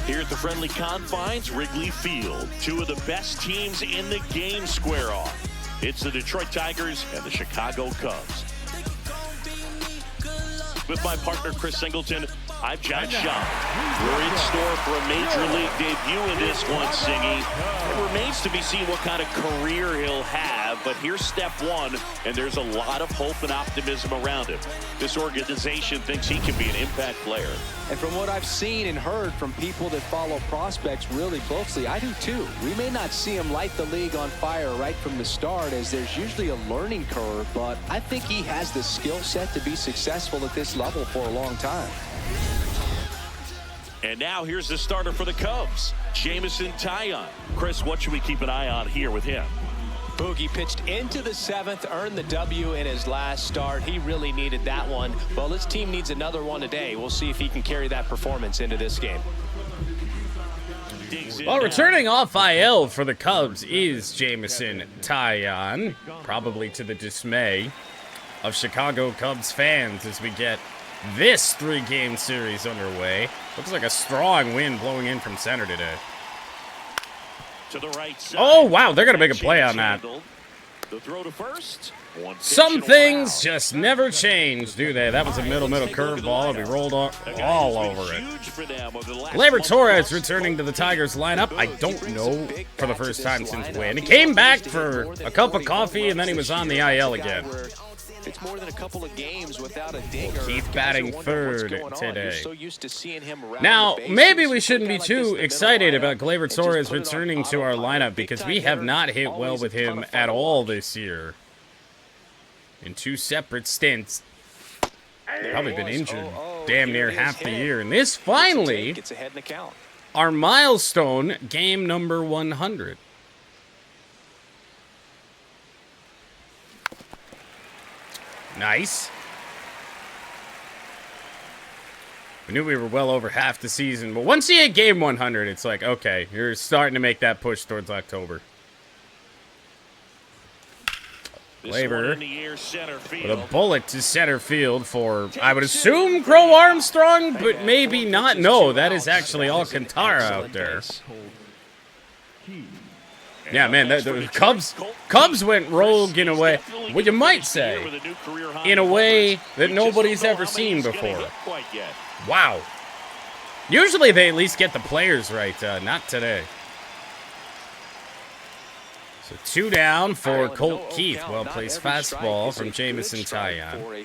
Here at the friendly confines, Wrigley Field. Two of the best teams in the game square off. It's the Detroit Tigers and the Chicago Cubs. With my partner, Chris Singleton, I'm John Shaw. We're in store for a major league debut in this one, Singy. It remains to be seen what kind of career he'll have, but here's step one, and there's a lot of hope and optimism around him. This organization thinks he can be an impact player. And from what I've seen and heard from people that follow prospects really closely, I do too. We may not see him light the league on fire right from the start, as there's usually a learning curve, but I think he has the skill set to be successful at this level for a long time. And now here's the starter for the Cubs, Jameson Taillon. Chris, what should we keep an eye on here with him? Boogie pitched into the seventh, earned the W in his last start. He really needed that one. Well, this team needs another one today. We'll see if he can carry that performance into this game. Well, returning off IL for the Cubs is Jameson Taillon, probably to the dismay of Chicago Cubs fans as we get this three-game series underway. Looks like a strong wind blowing in from center today. To the right side. Oh, wow, they're going to make a play on that. The throw to first. Some things just never change, do they? That was a middle curveball, and we rolled all over it. Gleyber Torres returning to the Tigers lineup. I don't know for the first time since when. He came back for a cup of coffee, and then he was on the IL again. It's more than a couple of games without a dinger. Keith batting third today. Now, maybe we shouldn't be too excited about Gleyber Torres returning to our lineup because we have not hit well with him at all this year. In two separate stints. Probably been injured damn near half the year. And this finally, our milestone game number 100. Nice. We knew we were well over half the season, but once you hit game 100, it's like, okay, you're starting to make that push towards October. Gleyber with a bullet to center field for, I would assume, Crow Armstrong, but maybe not. No, that is actually Alcantara out there. Yeah, man, the Cubs went rogue in a way, well, you might say, in a way that nobody's ever seen before. Wow. Usually they at least get the players right, not today. So 2 down for Colt Keith. Well-placed fastball from Jameson Taillon.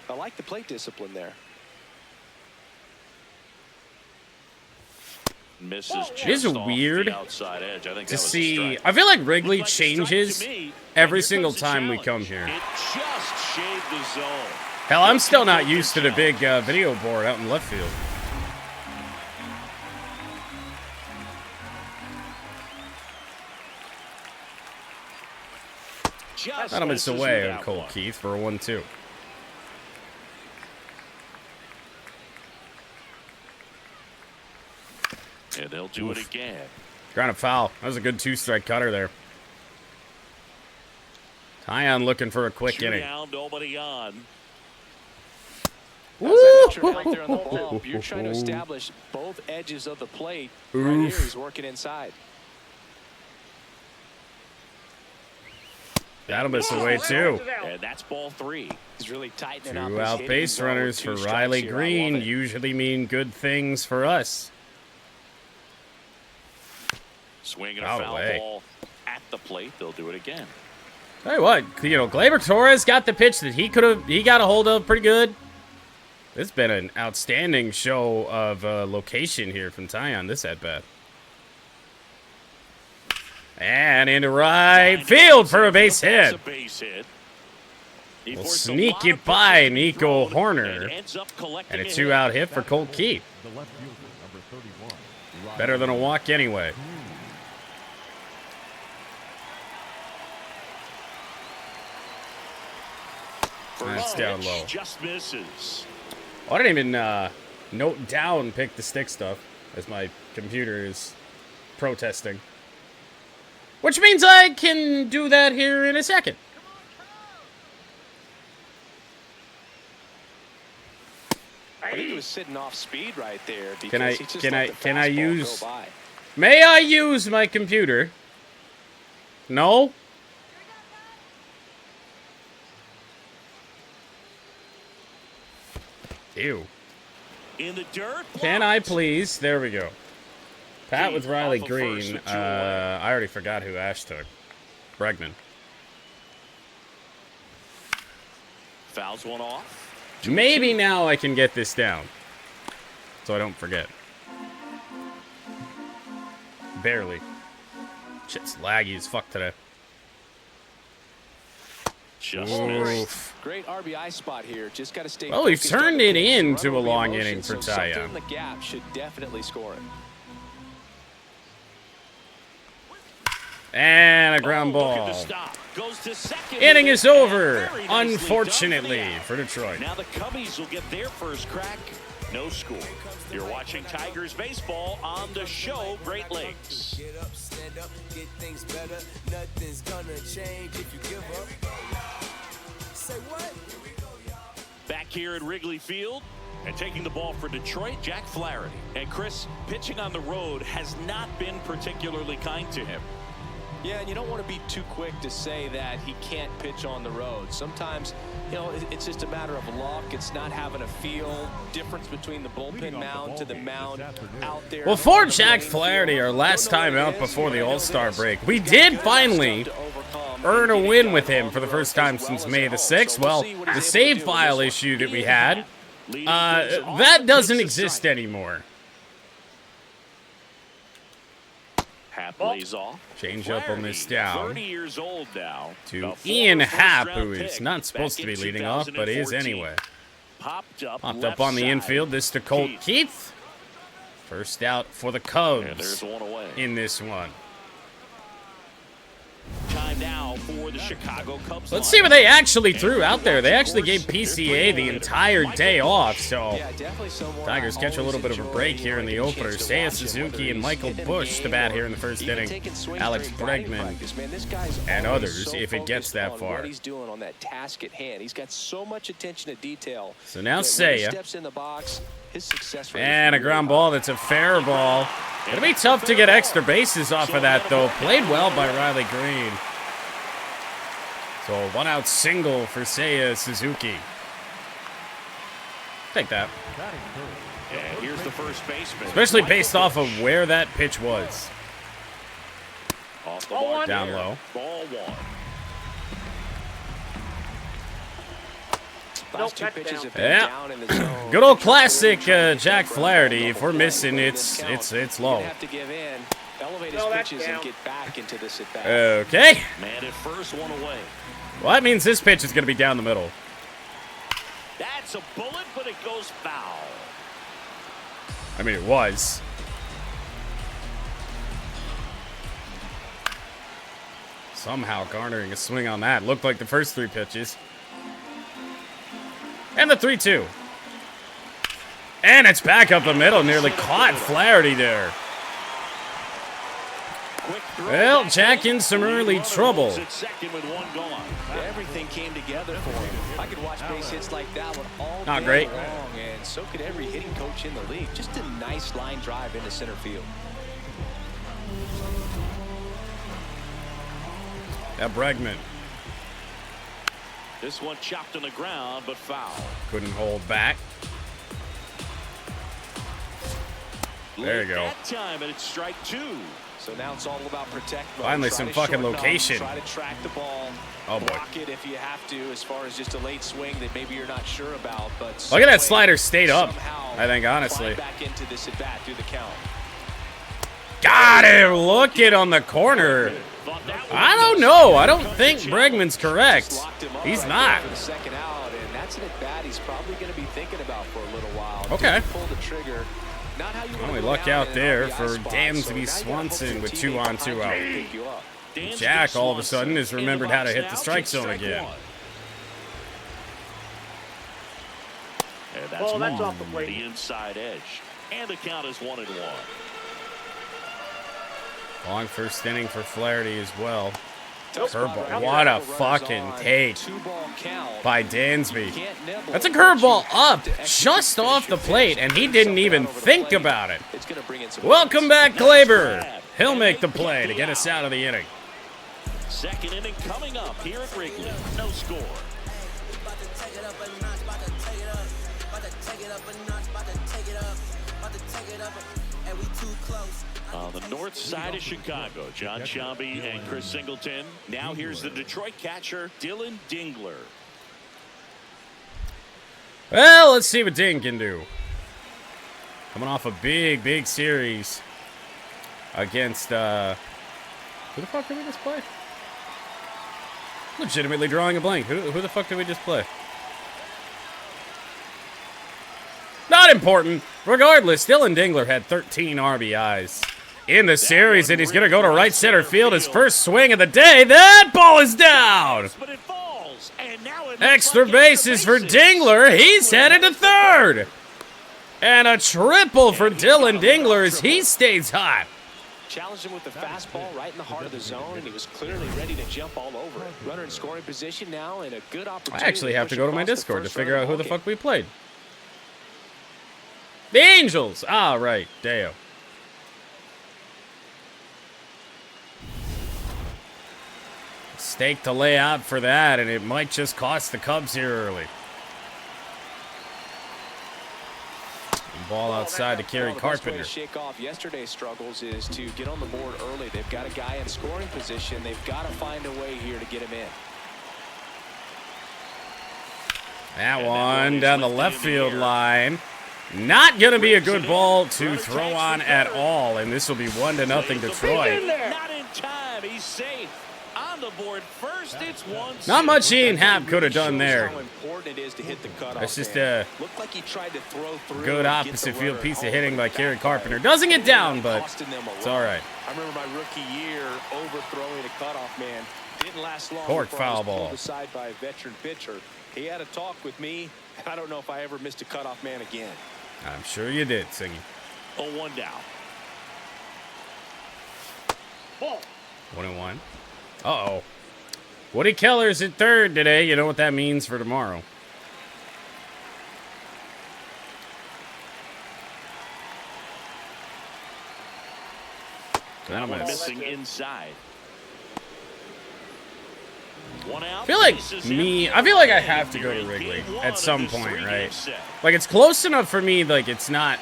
I like the plate discipline there. It is weird to see. I feel like Wrigley changes every single time we come here. Hell, I'm still not used to the big video board out in left field. Thought I missed away on Colt Keith for a 1-2. And they'll do it again. Ground a foul. That was a good 2-strike cutter there. Taillon looking for a quick inning. Nobody on. You're trying to establish both edges of the plate. Right here, he's working inside. That'll miss away too. And that's ball 3. He's really tightening up. 2 out base runners for Riley Green usually mean good things for us. Swinging a foul ball at the plate. They'll do it again. Tell you what, Gleyber Torres got the pitch that he got a hold of pretty good. It's been an outstanding show of location here from Taillon this at-bat. And into right field for a base hit. We'll sneak it by Nico Horner. And a 2-out hit for Colt Keith. Better than a walk anyway. That's down low. Just misses. I didn't even note down pick the stick stuff as my computer is protesting. Which means I can do that here in a second. I think he was sitting off speed right there. Can I use? May I use my computer? No. Ew. In the dirt. Can I please? There we go. Pat with Riley Green. I already forgot who Ash took. Bregman. Fouls one off. Maybe now I can get this down, so I don't forget. Barely. Shit's laggy as fuck today. Just missed. Great RBI spot here. Just got to stay. Well, we've turned it into a long inning for Taya. The gap should definitely score it. And a ground ball. Inning is over, unfortunately, for Detroit. Now the Cubbies will get their first crack. No score. You're watching Tigers baseball on the show Great Lakes. Get up, stand up, get things better. Nothing's gonna change if you give up. Say what? Back here at Wrigley Field. And taking the ball for Detroit, Jack Flaherty. And Chris, pitching on the road has not been particularly kind to him. Yeah, and you don't want to be too quick to say that he can't pitch on the road. Sometimes, you know, it's just a matter of luck. It's not having a feel difference between the bullpen mound to the mound out there. Well, for Jack Flaherty, our last time out before the All-Star break, we did finally earn a win with him for the first time since May the 6th. Well, the save file issue that we had, that doesn't exist anymore. Plays off. Change up on this down 30 years old now, to Ian Happ, who is not supposed to be leading off, but is anyway. Popped up on the infield. This to Colt Keith. First out for the Cubs in this one. Time now for the Chicago Cubs. Let's see what they actually threw out there. They actually gave PCA the entire day off, so Tigers catch a little bit of a break here in the opener. Seiya Suzuki and Michael Busch to bat here in the first inning. Alex Bregman and others, if it gets that far. He's doing on that task at hand. He's got so much attention to detail. So now Seiya. Steps in the box. His success rate and a ground ball. That's a fair ball. It'll be tough to get extra bases off of that, though. Played well by Riley Green. So a one-out single for Seiya Suzuki. Take that. And here's the first baseman. Especially based off of where that pitch was. Off the mark down low. Ball one. Yeah. Good old classic Jack Flaherty. If we're missing, it's low. Okay. Man at first, one away. Well, that means this pitch is going to be down the middle. That's a bullet, but it goes foul. I mean, it was. Somehow garnering a swing on that. Looked like the first three pitches. And the 3-2. And it's back up the middle. Nearly caught Flaherty there. Well, Jack in some early trouble. Everything came together for him. I could watch base hits like that one all Not great. long, and so could every hitting coach in the league. Just a nice line drive into center field. That Bregman. This one chopped on the ground, but foul. Couldn't hold back. There you go. That time, and it's strike two. So now it's all about protect. Finally, some fucking location. Try to track the ball. Oh boy. Block it if you have to, as far as just a late swing that maybe you're not sure about. But look at that slider stayed up. I think honestly. Back into this at bat through the count. Got him. Look it on the corner. I don't know. I don't think Bregman's correct. He's not. For the second out, and that's an at bat he's probably going to be thinking about for a little while. Okay. Pull the trigger. Only luck out there for Dansby Swanson with 2 on 2 out. Jack all of a sudden has remembered how to hit the strike zone again. And that's off the plate. The inside edge. And the count is 1-1. Long first inning for Flaherty as well. Curveball. What a fucking take by Dansby. That's a curveball up just off the plate, and he didn't even think about it. Welcome back, Gleyber. He'll make the play to get us out of the inning. Second inning coming up here at Wrigley. No score. On the north side of Chicago, John Sciambi and Chris Singleton. Now here's the Detroit catcher, Dylan Dingler. Well, let's see what Ding can do. Coming off a big series against, who the fuck did we just play? Legitimately drawing a blank. Who the fuck did we just play? Not important. Regardless, Dylan Dingler had 13 RBIs in the series, and he's going to go to right center field. His first swing of the day. That ball is down. Extra bases for Dingler. He's headed to third. And a triple for Dylan Dingler as he stays hot. Challenged him with the fastball right in the heart of the zone, and he was clearly ready to jump all over it. Runner in scoring position now, and a good opportunity. I actually have to go to my Discord to figure out who the fuck we played. The Angels! Ah, right. Deo. Stake to lay out for that, and it might just cost the Cubs here early. Ball outside to Kerry Carpenter. To shake off yesterday's struggles is to get on the board early. They've got a guy in scoring position. They've got to find a way here to get him in. That one down the left field line. Not going to be a good ball to throw on at all, and this will be 1-0 Detroit. Not in time. He's safe. On the board first, it's 1-0. Not much Ian Happ could have done there. That's just a good opposite field piece of hitting by Kerry Carpenter. Doesn't get down, but it's all right. I remember my rookie year overthrowing a cutoff man. Didn't last long. Cork foul ball. Pulled aside by a veteran pitcher. He had a talk with me, and I don't know if I ever missed a cutoff man again. I'm sure you did, Singy. 0-1 down. 1-1. Uh-oh. Woody Keller's at third today. You know what that means for tomorrow. That one missing inside. One out. I feel like I have to go to Wrigley at some point, right? Like, it's close enough for me, like, it's not...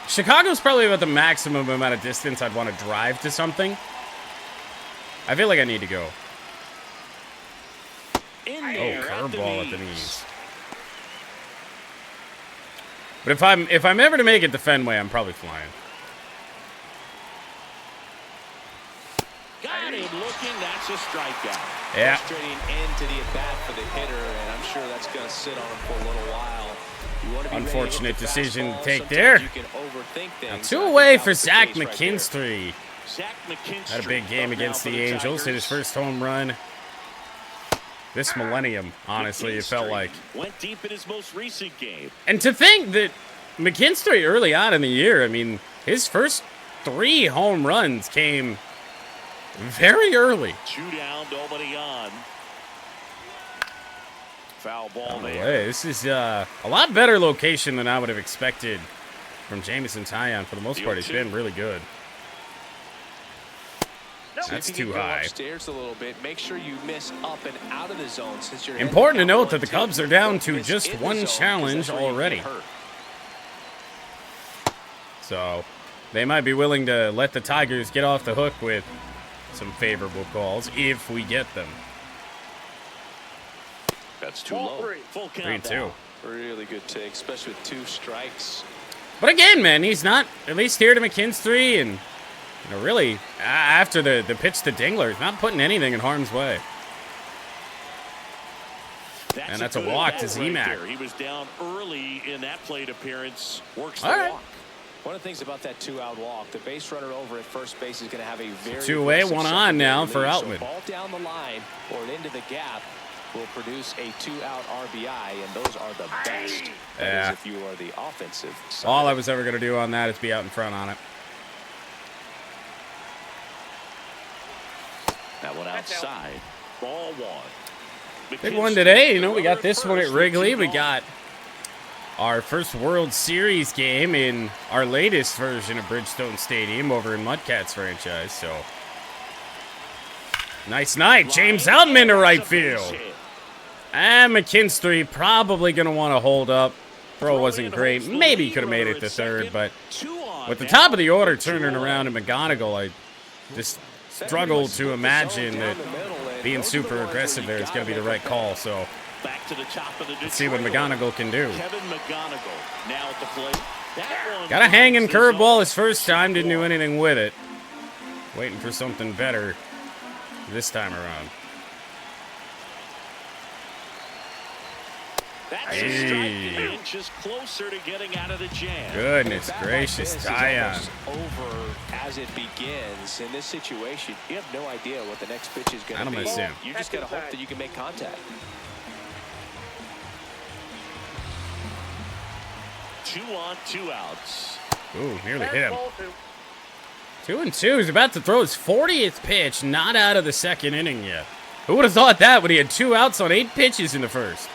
Chicago's probably about the maximum amount of distance I'd want to drive to something. I feel like I need to go. Oh, curveball at the knees. But if I'm ever to make it to Fenway, I'm probably flying. Got him looking. That's a strikeout. Yeah. Frustrating end to the at-bat for the hitter, and I'm sure that's going to sit on him for a little while. Unfortunate decision to take there. Now 2 away for Zach McKinstry. Had a big game against the Angels. Hit his first home run this millennium, honestly, it felt like. Went deep in his most recent game. And to think that McKinstry early on in the year, I mean, his first 3 home runs came very early. 2 down, nobody on. Foul ball there. Way. This is a lot better location than I would have expected from Jameson Taillon. For the most part, he's been really good. That's too high. Upstairs a little bit. Make sure you miss up and out of the zone since you're important to note that the Cubs are down to just 1 challenge already. So they might be willing to let the Tigers get off the hook with some favorable calls if we get them. That's too low. Full count. 3-2. Really good take, especially with 2 strikes. But again, man, he's not at least here to McKinstry, and you know, really after the pitch to Dingler, he's not putting anything in harm's way. And that's a walk to Z-Mac. Right, he was down early in that plate appearance. Works the walk. One of the things about that 2-out walk, the base runner over at first base is going to have a very 2 away, 1 on now for Outman. So ball down the line or into the gap will produce a 2-out RBI, and those are the best. That is if you are the offensive side. All I was ever going to do on that is be out in front on it. That one out left side. Ball one. Big one today. You know, we got this one at Wrigley. We got our first World Series game in our latest version of Bridgestone Stadium over in Mudcats franchise. So, nice night. James Outman to right field. And McKinstry probably going to want to hold up. Throw wasn't great. Maybe he could have made it to third, but with the top of the order turning around in McGonigal, I just struggle to imagine that being super aggressive there is going to be the right call. So let's see what McGonigal can do. Got a hanging curveball his first time. Didn't do anything with it. Waiting for something better this time around. Hey. Inches closer to getting out of the jam. Goodness gracious, tie-on. Over as it begins. In this situation, you have no idea what the next pitch is going to be. miss him. You just got to hope that you can make contact. 2 on, 2 outs. Ooh, nearly hit him. 2-2. He's about to throw his 40th pitch, not out of the second inning yet. Who would have thought that when he had 2 outs on 8 pitches in the first?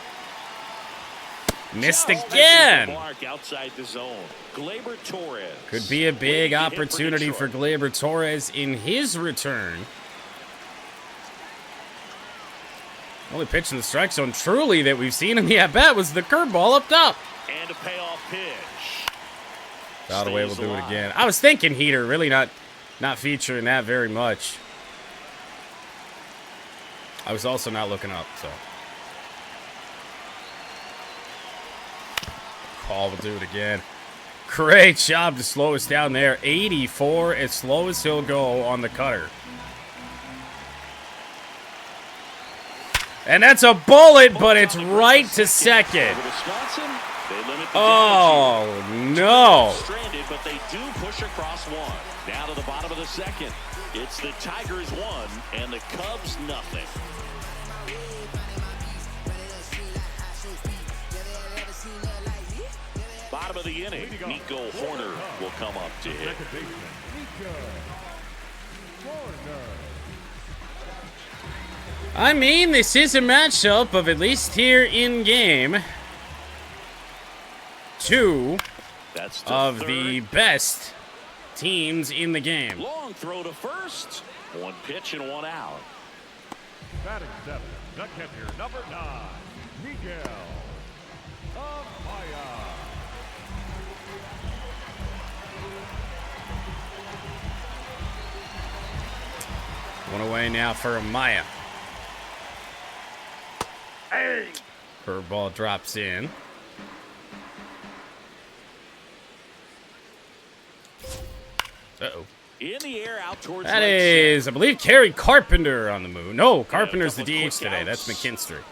Missed again. Outside the zone. Gleyber Torres. Could be a big opportunity for Gleyber Torres in his return. Only pitch in the strike zone truly that we've seen in the at-bat was the curveball up top. And a payoff pitch. Foul away, we'll do it again. I was thinking heater, really not featuring that very much. I was also not looking up, so. Call will do it again. Great job to slow us down there. 84, as slow as he'll go on the cutter. And that's a bullet, but it's right to second. Oh, no. Stranded, but they do push across one. Now to the bottom of the second. It's the Tigers 1 and the Cubs nothing. Bottom of the inning, Nico Horner will come up to hit. I mean, this is a matchup of, at least here in game, 2 of the best teams in the game. Long throw to first. 1 pitch and 1 out. Batting 7, the catcher, number 9, Miguel. One away now for Amaya. Hey. Curveball drops in. Uh-oh. In the air out towards that is, I believe, Kerry Carpenter on the move. No, Carpenter's the DH today. That's McKinstry.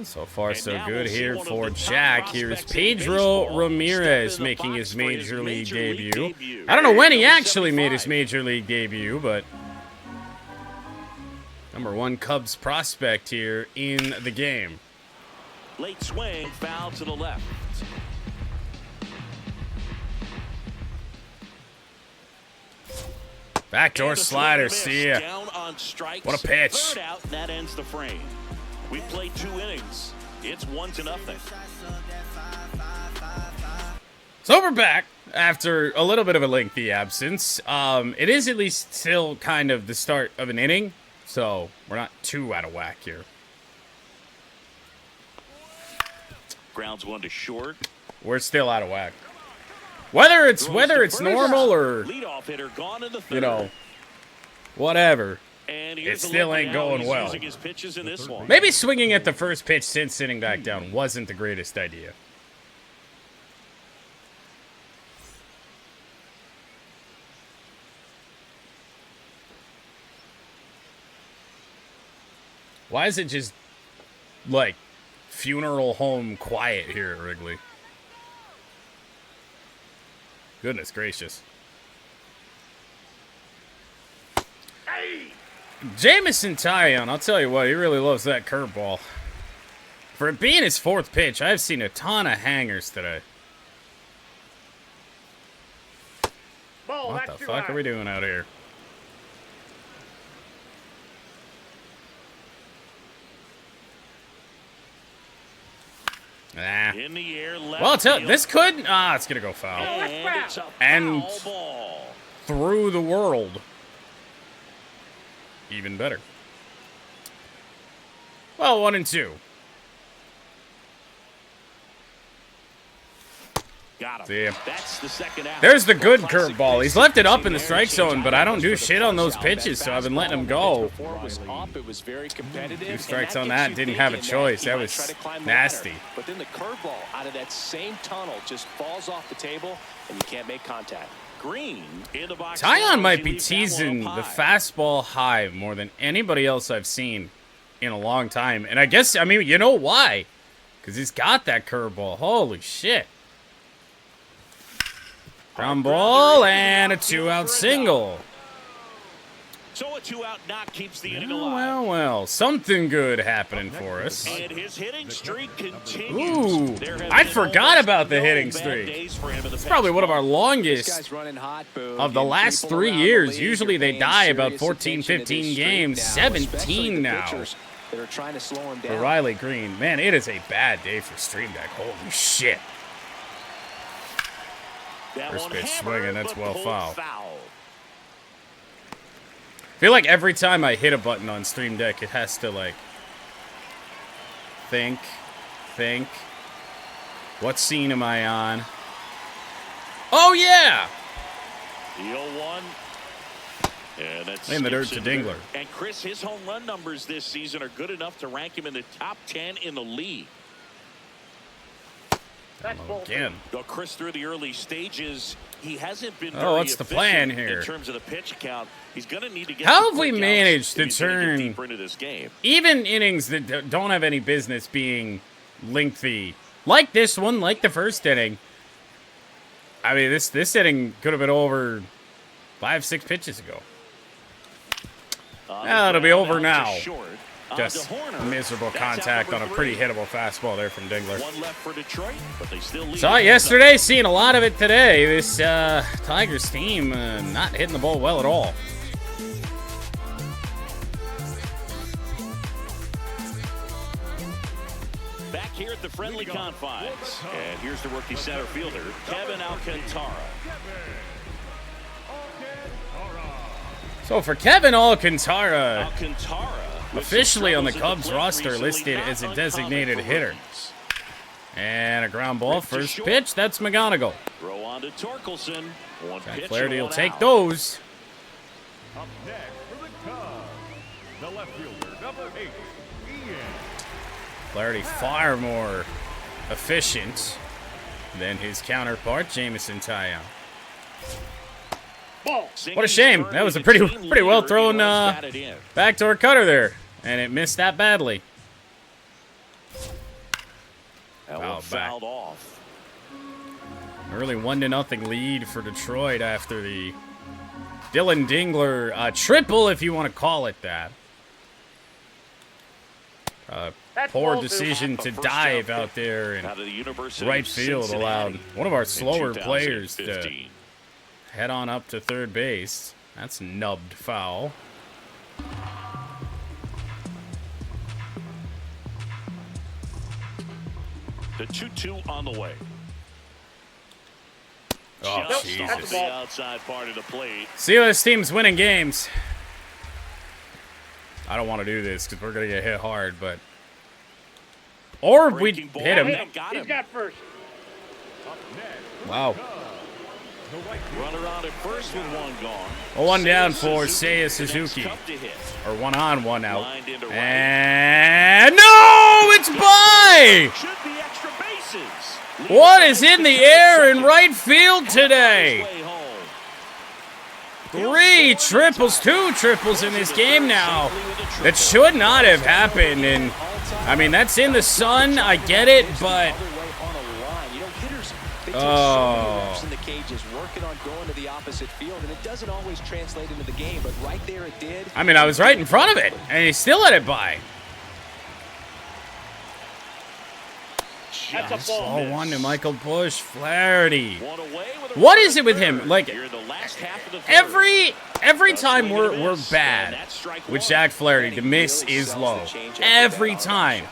So far, so good here for Jack. Here's Pedro Ramirez making his Major League debut. I don't know when he actually made his Major League debut, but #1 Cubs prospect here in the game. Late swing, foul to the left. Backdoor slider, see ya. What a pitch. Third out, that ends the frame. We played 2 innings. It's 1-0. So we're back after a little bit of a lengthy absence. It is at least still kind of the start of an inning, so we're not too out of whack here. Grounds 1 to short. We're still out of whack. Whether it's normal or, you know, whatever. It still ain't going well. Maybe swinging at the first pitch since sitting back down wasn't the greatest idea. Why is it just, like, funeral home quiet here at Wrigley? Goodness gracious. Jamison Tyon, I'll tell you what, he really loves that curveball. For it being his 4th pitch, I've seen a ton of hangers today. What the fuck are we doing out here? Nah. In the air, left Well, field. this could... it's going to go foul. And it's a And foul ball. through the world. Even better. Well, 1-2. Got him. See ya. That's the second out. There's the good curveball. He's left it up in the strike zone, but I don't do shit on those pitches, so I've been letting him go. 2 strikes on that. Didn't have a choice. That was nasty. But then the curveball out of that same tunnel just falls off the table, and you can't make contact. Green in the box. Tyon might be teasing the fastball high more than anybody else I've seen in a long time. And I guess, I mean, you know why? Because he's got that curveball. Holy shit. Ground ball and a 2-out single. So a 2-out knock keeps the inning alive. Well. Something good happening for us. And his hitting streak continues. Ooh, I forgot about the hitting streak. It's probably one of our longest of the last 3 years. Usually they die about 14, 15 games. 17 now. For Riley Green. Man, it is a bad day for Stream Deck. Holy shit. First pitch swinging, that's well foul. I feel like every time I hit a button on Stream Deck, it has to, like, think. What scene am I on? Oh, yeah! The 0-1. And that's in the dirt to Dingler. And Chris, his home run numbers this season are good enough to rank him in the top 10 in the league. Again. Though Chris, through the early stages, he hasn't been very what's the plan here? In terms of the pitch count, he's going to need to get. How have we managed to turn deeper into this game? Even innings that don't have any business being lengthy, like this one, like the first inning? I mean, this inning could have been over 5-6 pitches ago. It'll be over now. Just miserable contact on a pretty hittable fastball there from Dingler. One left for Detroit, but they still lead. Saw it yesterday, seeing a lot of it today. This Tigers team not hitting the ball well at all. Back here at the friendly confines. And here's the rookie center fielder, Kevin Alcantara. So for Kevin Alcantara, officially on the Cubs roster, listed as a designated hitter. And a ground ball, first pitch, that's McGonigal. Throw on to Torkelson. Jack Flaherty will take those. Up next for the Cubs, the left fielder, number 8, Ian. Flaherty far more efficient than his counterpart, Jamison Tyon. What a shame. That was a pretty well thrown backdoor cutter there. And it missed that badly. Fouled off. Early 1-0 lead for Detroit after the Dylan Dingler triple, if you want to call it that. Poor decision to dive out there in right field allowed one of our slower players to head on up to third base. That's nubbed foul. The 2-2 on the way. Oh, Jesus. The outside part of the plate. See how this team's winning games. I don't want to do this because we're going to get hit hard, but... Or we hit him. He's got first. Wow. Runner on at first with one gone. One down for Seiya Suzuki. Or 1 on, 1 out. And no, it's by! Should be extra bases. What is in the air in right field today? 3 triples, 2 triples in this game now. That should not have happened. And I mean, that's in the sun. I get it, but in the cages working on going to the opposite field, and it doesn't always translate into the game, but right there it did. I mean, I was right in front of it, and he still let it by. That's a ball. Ball 1 to Michael Bush. Flaherty. What is it with him? Like, every time we're bad with Jack Flaherty, the miss is low. Every time.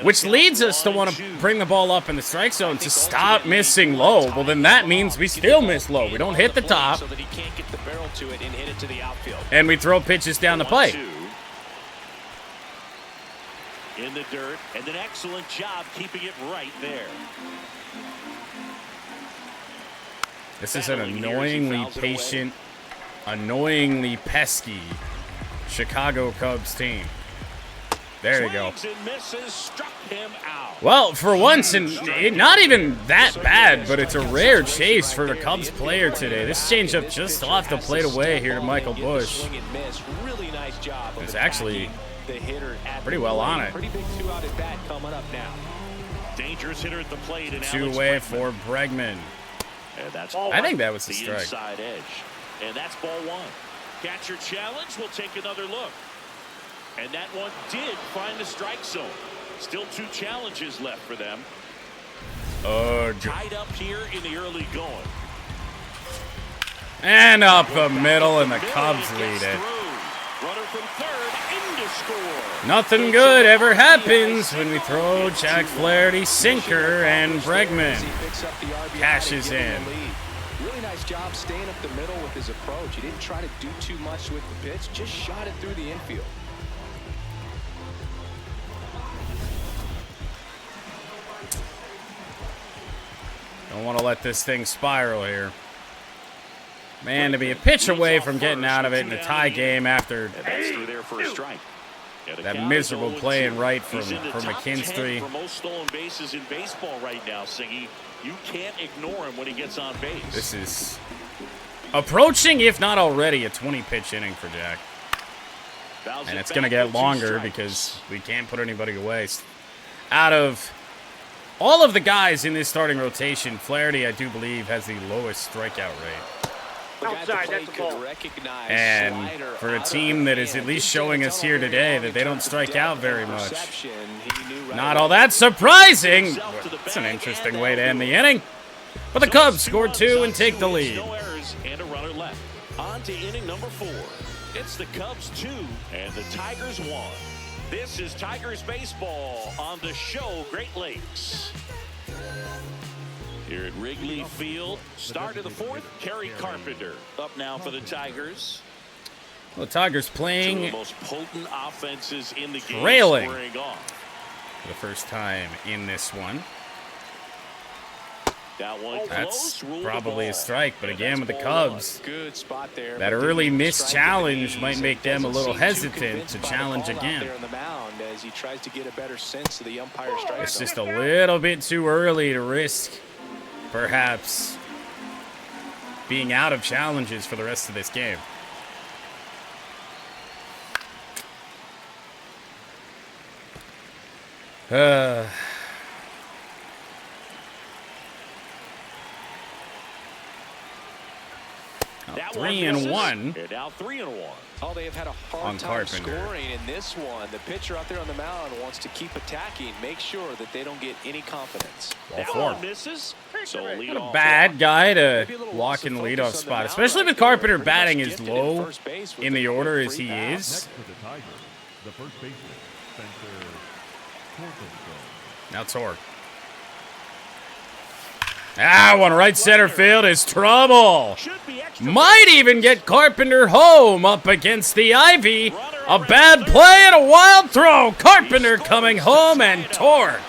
which leads us to want to bring the ball up in the strike zone to stop missing low. Well, then that means we still miss low. We don't hit the top, and we throw pitches down the pipe. In the dirt, and an excellent job keeping it right there. This is an annoyingly patient, annoyingly pesky Chicago Cubs team. There you go. Well, for once, and not even that bad, but it's a rare chase for the Cubs player today. This changeup just off the plate away here to Michael Busch. It's actually pretty well on it. Dangerous hitter at the plate. Two away for Bregman. I think that was the strike. Inside edge. And that's ball one. Catcher challenge. We'll take another look. And that one did find the strike zone. Still 2 challenges left for them. Tied up here in the early going. And up the middle, and the Cubs lead it. Runner from third in to score. Nothing good ever happens when we throw Jack Flaherty sinker, and Bregman cashes in. Really nice job staying up the middle with his approach. He didn't try to do too much with the pitch, just shot it through the infield. Don't want to let this thing spiral here. Man, to be a pitch away from getting out of it in a tie game after that miserable play in right from McKinstry. For most stolen bases in baseball right now, Singy. You can't ignore him when he gets on base. This is approaching, if not already, a 20-pitch inning for Jack. And it's going to get longer because we can't put anybody away. Out of all of the guys in this starting rotation, Flaherty, I do believe, has the lowest strikeout rate. Outside, that's a ball. And for a team that is at least showing us here today that they don't strike out very much, not all that surprising. It's an interesting way to end the inning. But the Cubs score 2 and take the lead. No errors and a runner left. On to inning number 4. It's the Cubs 2 and the Tigers 1. This is Tigers baseball on the show Great Lakes. Here at Wrigley Field, start of the 4th, Kerry Carpenter up now for the Tigers. Well, the Tigers playing Two of the most potent offenses in the game, trailing squaring off. for the first time in this one. That one That's close, probably a strike, but again with the Cubs, Good spot there. that early missed challenge might make them a little hesitant to challenge again. As he tries to get a better sense of the umpire strike. It's just a little bit too early to risk perhaps being out of challenges for the rest of this game. That 3-1. They're now 3-1. Oh, they have had a hard time scoring in this one. The pitcher out there on the mound wants to keep attacking, make sure that they don't get any confidence. That one misses. So lead Not a off. bad guy to walk in the leadoff spot, especially with Carpenter batting as low in the order as he is. Next for the Tigers, the first baseman, Spencer Torkelson. Now Torque. Ah, one right center field is trouble. Might even get Carpenter home up against the ivy. A bad play and a wild throw. Carpenter coming home, and Torque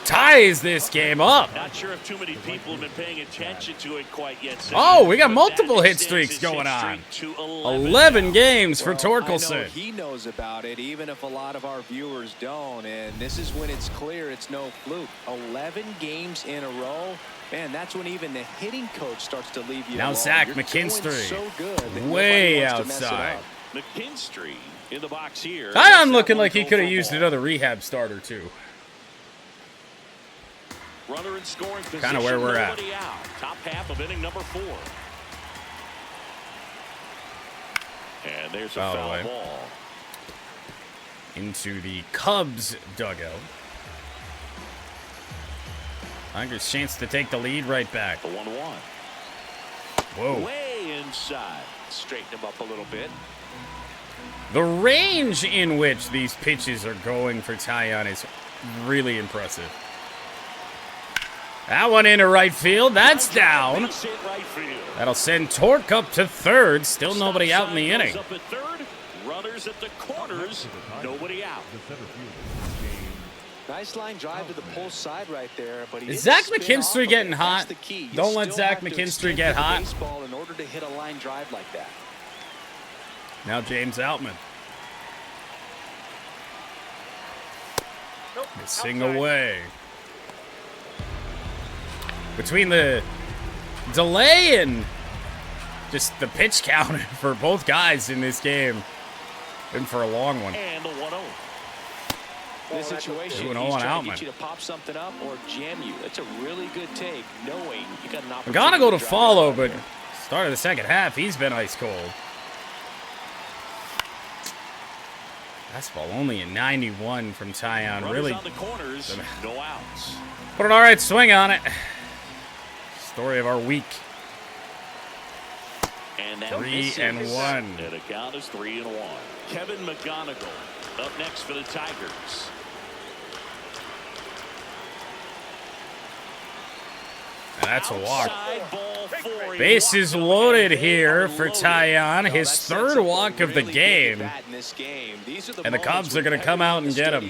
ties this game up. Not sure if too many people have been paying attention to it quite yet. Oh, we got multiple hit streaks going on. 11 games for Torkelson. I know he knows about it, even if a lot of our viewers don't. And this is when it's clear it's no fluke. 11 games in a row. Man, that's when even the hitting coach starts to leave you Now alone. Zach You're McKinstry, so good that way nobody wants to mess it outside. up. McKinstry in the box here. Zion looking like he could have used another rehab starter too. Runner in scoring position. Kind of where we're at. Nobody out. Top half of inning number 4. And there's a Foul foul away. ball. Into the Cubs dugout. Tigers chance to take the lead right back. The 1-1. Whoa. Way inside. Straighten him up a little bit. The range in which these pitches are going for Taillon is really impressive. That one into right field. That's down. That'll send Torque up to third. Still nobody out in the inning. Runners at the corners. Nobody out. Nice line drive to the pull side right there. But is Zach McKinstry getting hot? Don't let Zach McKinstry get hot. In order to hit a line drive like that. Now James Outman. Nope. Missing away. Between the delay and just the pitch count for both guys in this game, been for a long one. And the 1-0. This situation, he's trying to get you to pop something up or jam you. That's a really good take, knowing you got an opportunity. I'm gonna go to follow, but start of the second half, he's been ice cold. Fastball only a 91 from Taillon. Really on the corners, no outs. Put an all right swing on it. Story of our week. And 3-1. And the count is 3-1. Kevin McGonigal up next for the Tigers. And that's a walk. Bases loaded here for Taillon. His third walk of the game. And the Cubs are going to come out and get him.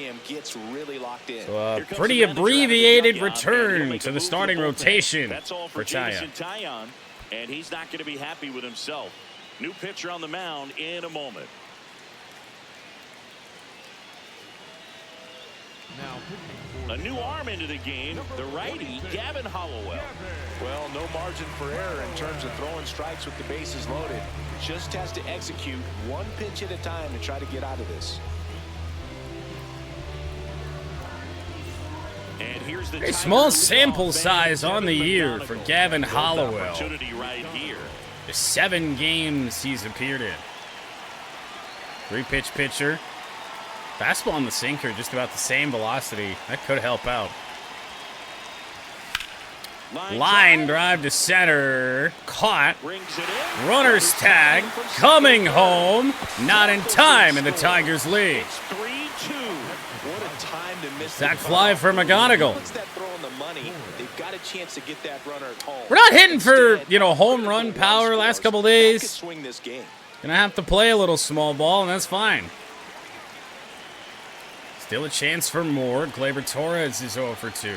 So a pretty abbreviated return to the starting rotation for Taillon. And he's not going to be happy with himself. New pitcher on the mound in a moment. A new arm into the game, the righty, Gavin Hollowell. Well, no margin for error in terms of throwing strikes with the bases loaded. Just has to execute one pitch at a time to try to get out of this. And here's the a small sample size on the year for Gavin Hollowell. Right here. The 7 games he's appeared in. 3-pitch pitcher. Fastball on the sinker, just about the same velocity. That could help out. Line drive to center. Caught. Runner's tag. Coming home. Not in time, and the Tigers lead. Sack fly for McGonigal. We're not hitting for, home run power last couple days. Gonna have to play a little small ball, and that's fine. Still a chance for more. Gleyber Torres is 0 for 2.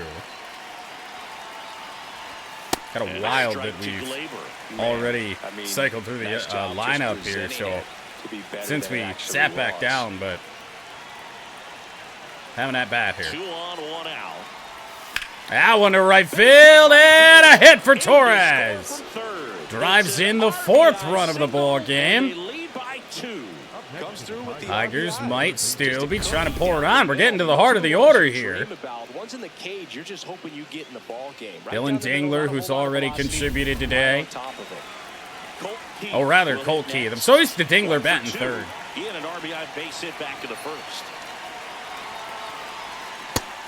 Kind of wild that we've already cycled through the lineup here. So since we sat back down, but having that bat here. 2 on, 1 out. That one to right field, and a hit for Torres. Drives in the 4th run of the ball game. Tigers might still be trying to pour it on. We're getting to the heart of the order here. Dylan Dingler, who's already contributed today. Oh, rather, Colt Keith. I'm so used to Dingler batting 3rd. He had an RBI base hit back in the 1st.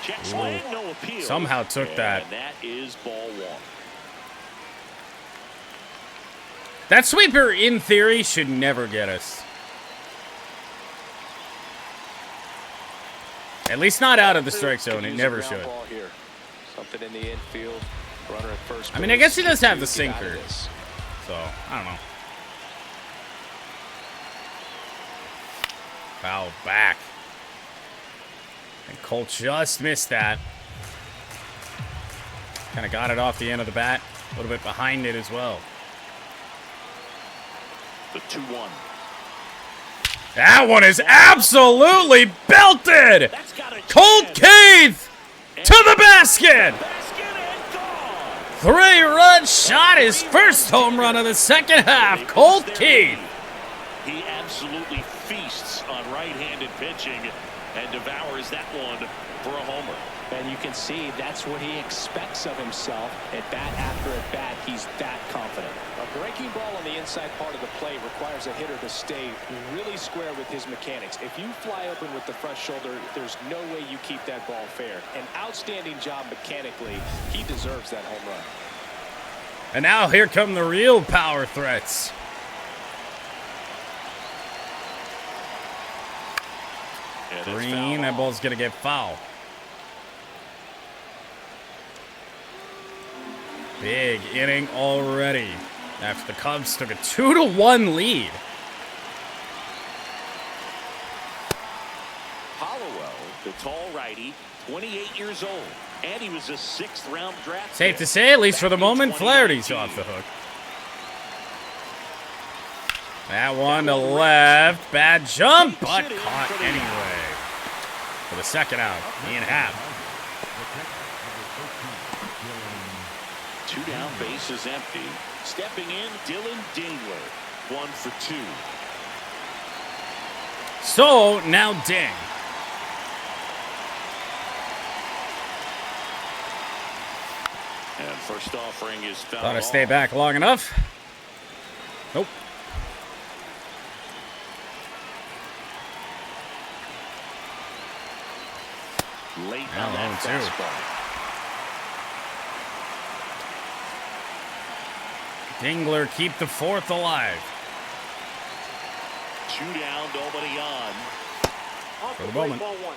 Check swing, no appeal. Somehow took that. And that is ball 1. That sweeper, in theory, should never get us. At least not out of the strike zone. It never should. Something in the infield. Runner at first. I mean, I guess he does have the sinker. So, I don't know. Foul back. And Colt just missed that. Kind of got it off the end of the bat. A little bit behind it as well. The 2-1. That one is absolutely belted! Colt Keith to the basket! 3-run shot, his first home run of the second half. Colt Keith. He absolutely feasts on right-handed pitching and devours that one for a homer. And you can see that's what he expects of himself. At bat after at bat, he's that confident. A breaking ball on the inside part of the plate requires a hitter to stay really square with his mechanics. If you fly open with the front shoulder, there's no way you keep that ball fair. An outstanding job mechanically. He deserves that home run. And now here come the real power threats. Green, that ball's going to get foul. Big inning already after the Cubs took a 2-1 lead. Hollowell, the tall righty, 28 years old, and he was a 6th-round draft. Safe to say, at least for the moment, Flaherty's off the hook. That one to left. Bad jump, but caught anyway. For the second out, Ian Happ. 2 down, base is empty. Stepping in, Dylan Dingler. 1 for 2. So, now Ding. And first offering is foul. Thought I'd stay back long enough. Nope. Late on that fastball. Dingler keep the 4th alive. 2 down, nobody on. For the moment. Ball 1.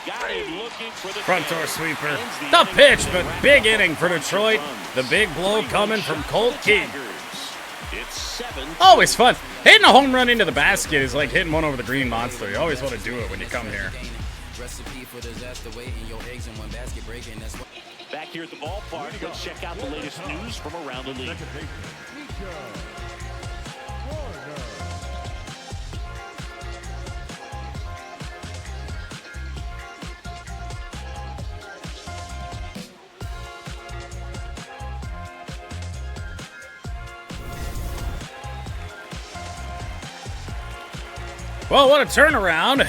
Got him looking for the Front door sweeper. The pitch, but big inning for Detroit. The big blow coming from Colt. It's 7. Always fun. Hitting a home run into the basket is like hitting one over the green monster. You always want to do it when you come here. Back here at the ballpark, let's check out the latest news from around the league. Well, what a turnaround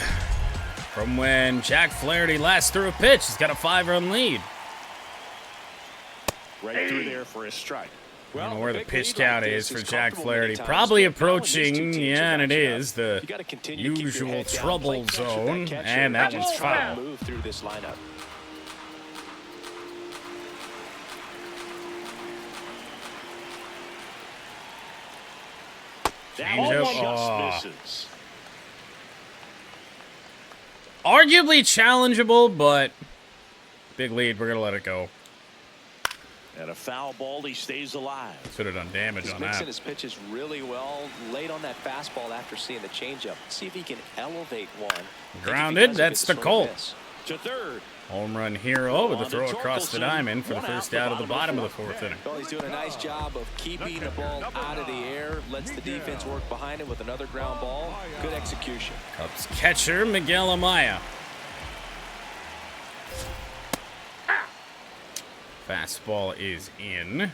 from when Jack Flaherty last threw a pitch. He's got a 5-run lead. Right through there for a strike. I don't know where the pitch count is for Jack Flaherty. Probably approaching, yeah, and it is, the usual trouble zone. And that one's foul. Move through this lineup. Changeup. Just misses. Arguably challengeable, but big lead. We're going to let it go. And a foul ball, he stays alive. Should have done damage on that. Mixing his pitches really well. Late on that fastball after seeing the changeup. See if he can elevate one. Grounded. That's the Colt. To third. Home run hero with a throw across the diamond for the first out of the bottom of the 4th inning. Well, he's doing a nice job of keeping the ball out of the air. Lets the defense work behind him with another ground ball. Good execution. Cubs catcher Miguel Amaya. Fastball is in.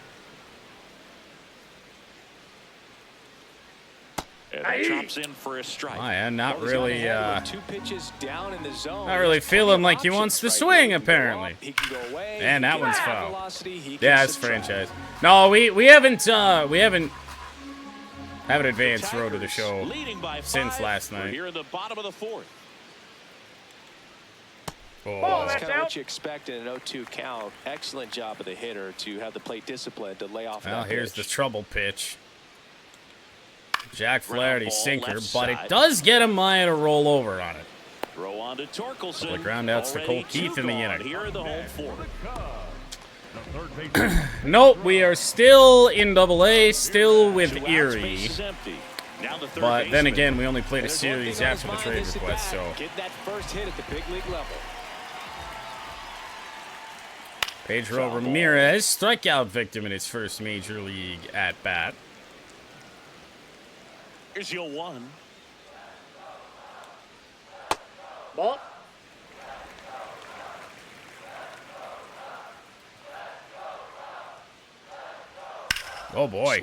And that chops in for a strike. Amaya not really, 2 pitches down in the zone. not really feeling like he wants to swing, apparently. And that one's foul. Yeah, it's franchise. No, we haven't have an advanced road to the show since last night. Here in the bottom of the 4th. Oh. That's kind of what you expect in an 0-2 count. Excellent job of the hitter to have the plate discipline to lay off. Well, that here's pitch. the trouble pitch. Jack Flaherty sinker, but it does get Amaya to roll over on it. Throw on to Torkelson. The groundouts to Colt Keith in the inning. Here in the home 4th. Nope, we are still in Double-A, still with Erie. But then again, we only played a series after the trade request, so. Get that first hit at the big league level. Pedro Ramirez, strikeout victim in his first major league at bat. Here's your 1. Ball. Oh boy,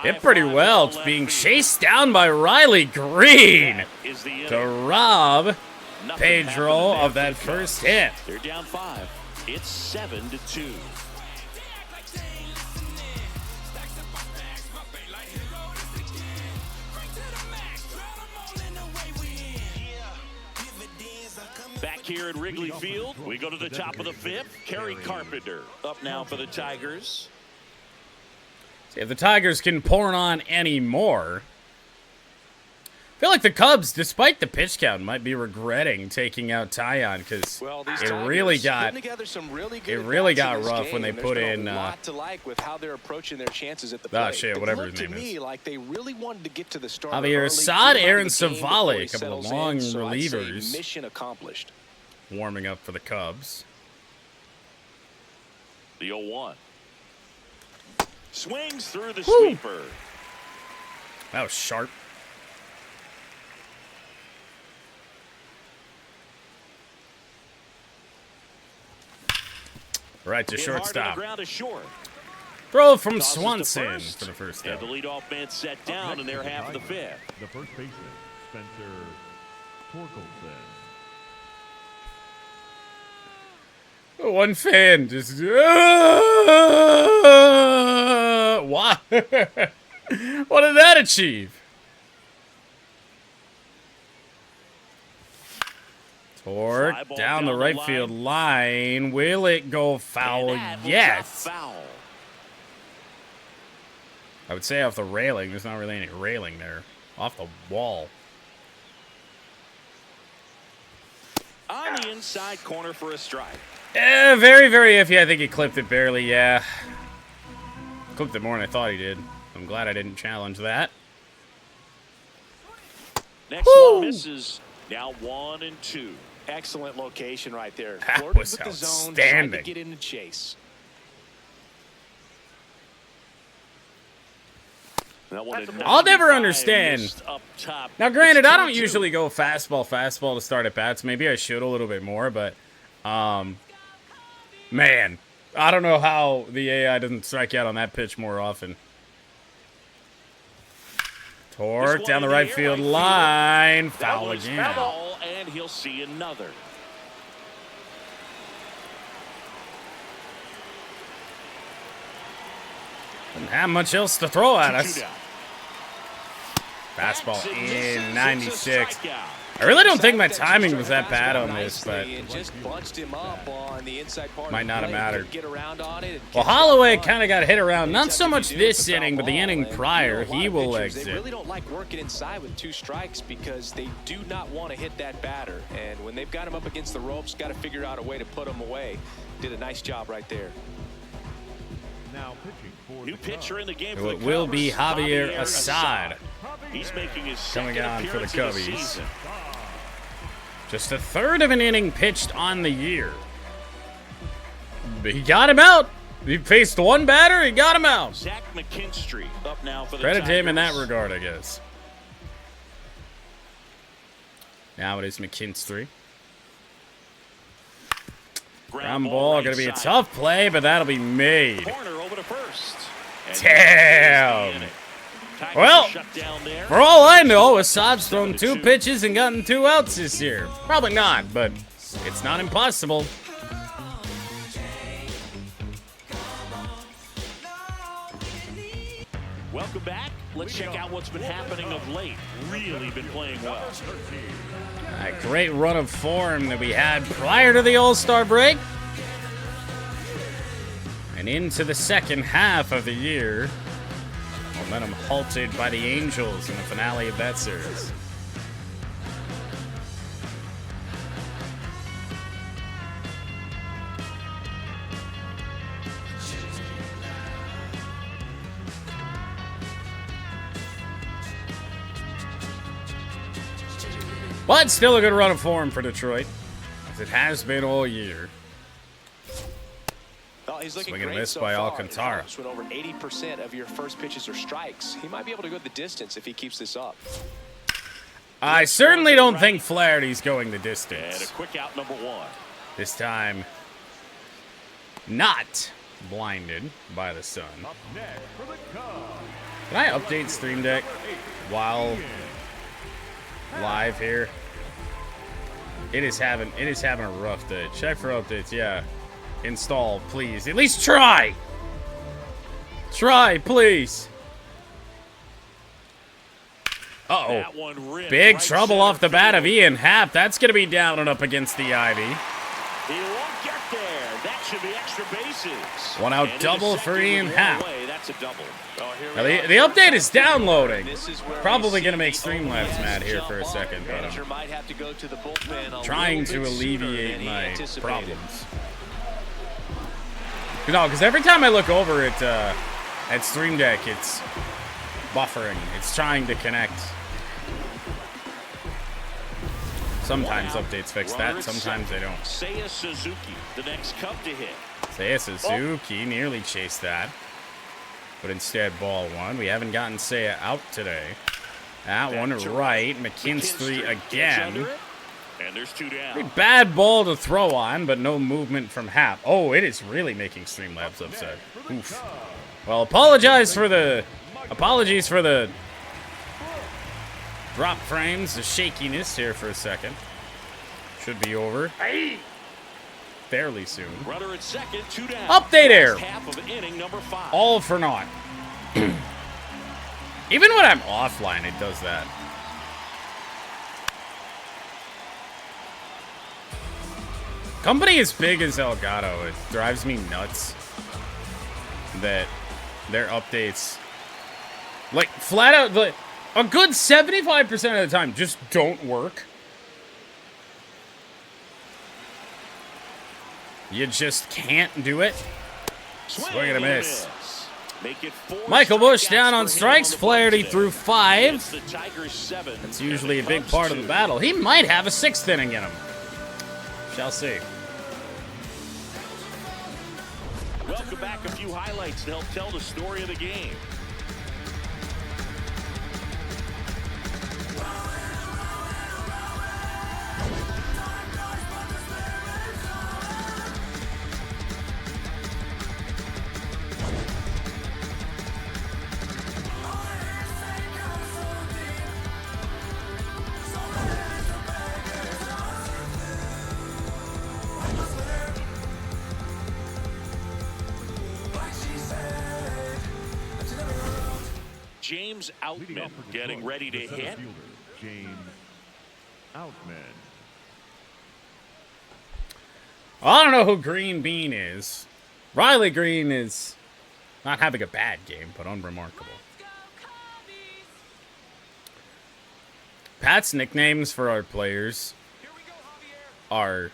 hit pretty well. It's being chased down by Riley Green to rob Pedro of that first hit. They're down 5. It's 7-2. Back here at Wrigleyville, we go to the top of the fifth. Kerry Carpenter up now for the Tigers. If the Tigers can pour on any more, I feel like the Cubs, despite the pitch count, might be regretting taking out Tyon because it really got rough when they put in. Oh shit, whatever his name is. Like they really wanted to get to the start. Javier Assad, Aaron Savali, a couple of long relievers. Mission accomplished. Warming up for the Cubs. The 0-1. Swings through the sweeper. That was sharp. Right to shortstop. Throw from Swanson for the first out. And the leadoff man set down in their half of the fifth. The first baseman, Spencer Torkelson. One fan just why? What did that achieve? Torque down the right field line. Will it go foul? Yes. Foul. I would say off the railing. There's not really any railing there. Off the wall. On the inside corner for a strike. Very, very iffy. I think he clipped it barely, yeah. Clipped it more than I thought he did. I'm glad I didn't challenge that. Next one misses. Now 1-2. Excellent location right there. That Flirted was with the zone, outstanding. tried to get in the chase. I'll never understand. Now, granted, I don't usually go fastball to start at bats. Maybe I should a little bit more, but, man, I don't know how the AI doesn't strike out on that pitch more often. Torque down the right field line. Foul again. And he'll see another. Didn't have much else to throw at us. Fastball in 96. I really don't think my timing was that bad on this, but might not have mattered. Well, Holloway kind of got hit around, not so much this inning, but the inning prior. He will exit. They really don't like working inside with 2 strikes because they do not want to hit that batter. And when they've got him up against the ropes, got to figure out a way to put him away. Did a nice job right there. Now pitching for new pitcher in the game. It will be Javier Assad. He's making his coming on for the Cubbies. The Just a third of an inning pitched on the year. But he got him out. He faced one batter. He got him out. Zach McKinstry up now for the Credit to him in that Tigers. regard, I guess. Now it is McKinstry. Ground ball right going to be a side. tough play, but that'll be made. Corner over to first. And Damn. Tigers Well, are shut down there. For all I know, Assad's thrown 2 pitches and gotten 2 outs this year. Probably not, but it's not impossible. Welcome back. Let's check out what's been happening of late. Really been playing well. A great run of form that we had prior to the All-Star break. And into the second half of the year. Momentum halted by the Angels in the finale of that series. But still a good run of form for Detroit, as it has been all year. Well, he's looking Swing and great miss so by far. Alcantara. When over 80% of your first pitches are strikes, he might be able to go the distance if he keeps this up. I certainly don't think Flaherty's going the distance. And a quick out number 1. This time, not blinded by the sun. up next for the Cubs. Can I update Stream Deck while live here? It is having a rough day. Check for updates, yeah. Install, please. At least try! Try, please. Uh-oh. That one ripped Big right trouble center off the bat of field. Ian Happ. That's going to be down and up against the Ivy. He won't get there. That should be extra bases. One out And double into for second Ian with Happ. one away. That's a double. Now, the update is downloading. Probably going to make Streamlabs mad here for a second, but I'm trying to alleviate my problems. No, because every time I look over at Stream Deck, it's buffering. It's trying to connect. Sometimes updates fix that, sometimes they don't. Seiya Suzuki, the next Cub to hit. Seiya Suzuki nearly chased that, but instead ball one. We haven't gotten Seiya out today. That one right. McKinstry again. And there's two down. Pretty bad ball to throw on, but no movement from Happ. Oh, it is really making Streamlabs upset. Oof. Well, apologies for the drop frames, the shakiness here for a second. Should be over fairly soon. Runner at second, two down. Update error. Half of inning number 5. All for naught. Even when I'm offline, it does that. Company as big as Elgato, it drives me nuts that their updates, like, flat out, like, a good 75% of the time just don't work. You just can't do it. Swing and a miss. Michael Busch down on strikes. Flaherty threw 5. That's usually a big part of the battle. He might have a 6th inning in him. Shall see. Welcome back. A few highlights to help tell the story of the game. James Outman getting ready to hit. James Outman. I don't know who Green Bean is. Riley Green is not having a bad game, but unremarkable. Pat's nicknames for our players are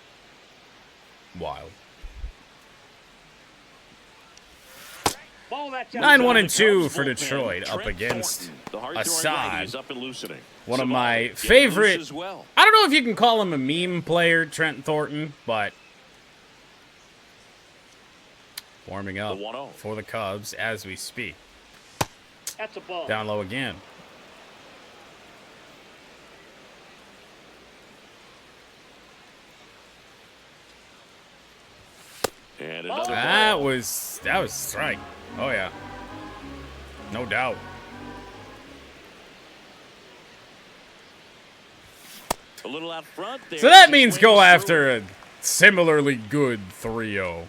wild. 9-1-2 for Detroit up against Assad. One of my favorite. I don't know if you can call him a meme player, Trent Thornton, but warming up for the Cubs as we speak. That's a ball. Down low again. And another That was strike. Oh yeah. No doubt. a little out front there. So that means go after a similarly good 3-0.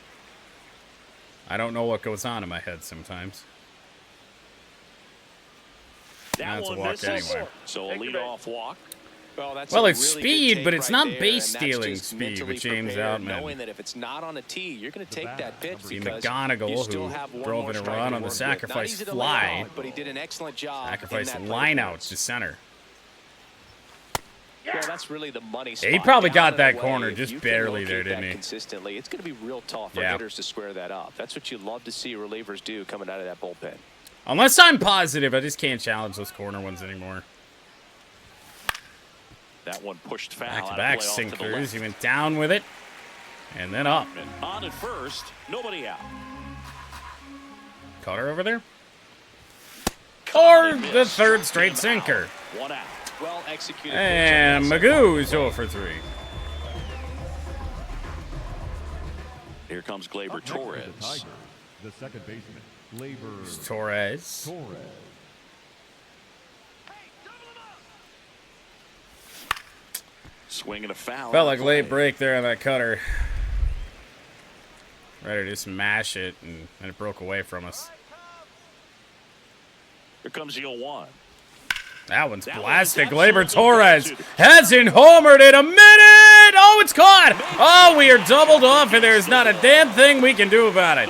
I don't know what goes on in my head sometimes. That's a walk anyway. So a leadoff walk. Well, it's speed, but it's not base stealing speed with James Outman. Knowing that if it's not on a tee, you're going to take that pitch See because McGonigal, who drove in a run on the sacrifice fly. but he did an excellent job. Sacrifice line out to center. Yeah, that's really the money spot. Yeah, he probably Down got and that away. corner If just you can barely locate there, didn't that he? Consistently, it's going to be real tough for Yeah. hitters to square that up. That's what you love to see relievers do coming out of that bullpen. Unless I'm positive, I just can't challenge those corner ones anymore. That one pushed foul. Back-to-back sinkers. He went down with it. And then up. On at first, nobody out. Cutter over there. Or the third straight sinker. One out. Well executed. And Magoo's 0 for 3. Here comes Gleyber Up next for the Torres. Tigers, the second baseman, Gleyber Torres. Torres. Swinging a foul. Felt like a late break there on that cutter. Ready to just mash it, and it broke away from us. Here comes the 0-1. That one's blasted. Gleyber Torres hasn't homered in a minute. Oh, it's caught. Oh, we are doubled off, and there's not a damn thing we can do about it.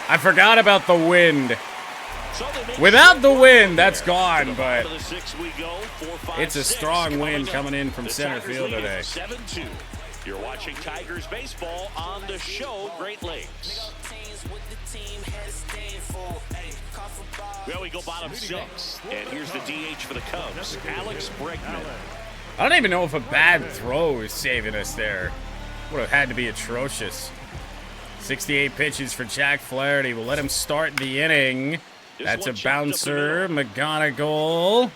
I forgot about the wind. Without the wind, that's gone, but it's a strong wind coming in from center field today. 7-2. You're watching Tigers baseball on the show Great Lakes. Well, we go bottom 6, and here's the DH for the Cubs, Alex Bregman. I don't even know if a bad throw is saving us there. Would have had to be atrocious. 68 pitches for Jack Flaherty. We'll let him start the inning. That's a bouncer. McGonigal.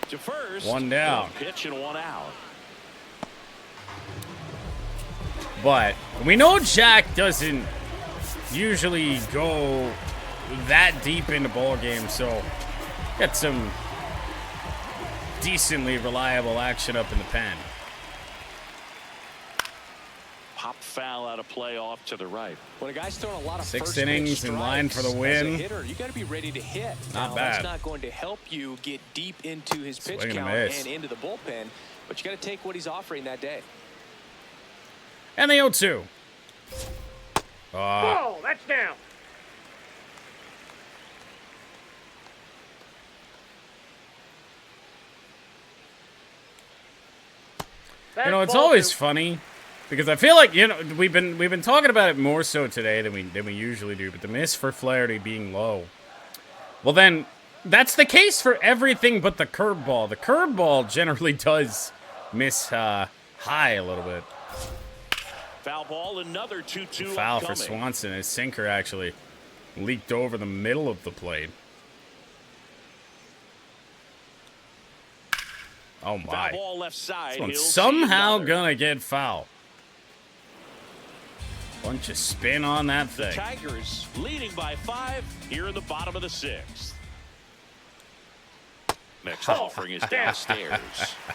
One down. Pitch and one out. But we know Jack doesn't usually go that deep into ball games, so got some decently reliable action up in the pen. Pop foul out of play off to the right. When a guy's throwing a lot of 6 innings in line for the win. Hitter, you got to be ready to hit. Not bad. That's not going to help you get deep into his pitch count and into the bullpen, but you got to take what he's offering that day. And the 0-2. Oh, that's down. You know, it's always funny because I feel like, you know, we've been talking about it more so today than we usually do, but the miss for Flaherty being low. Well, then that's the case for everything but the curveball. The curveball generally does miss high a little bit. Foul ball, another 2-2. Foul for Swanson. His sinker actually leaked over the middle of the plate. Oh my. Ball left side. This one's somehow gonna get foul. Bunch of spin on that thing. The Tigers leading by 5 here in the bottom of the 6th. Next offering is downstairs.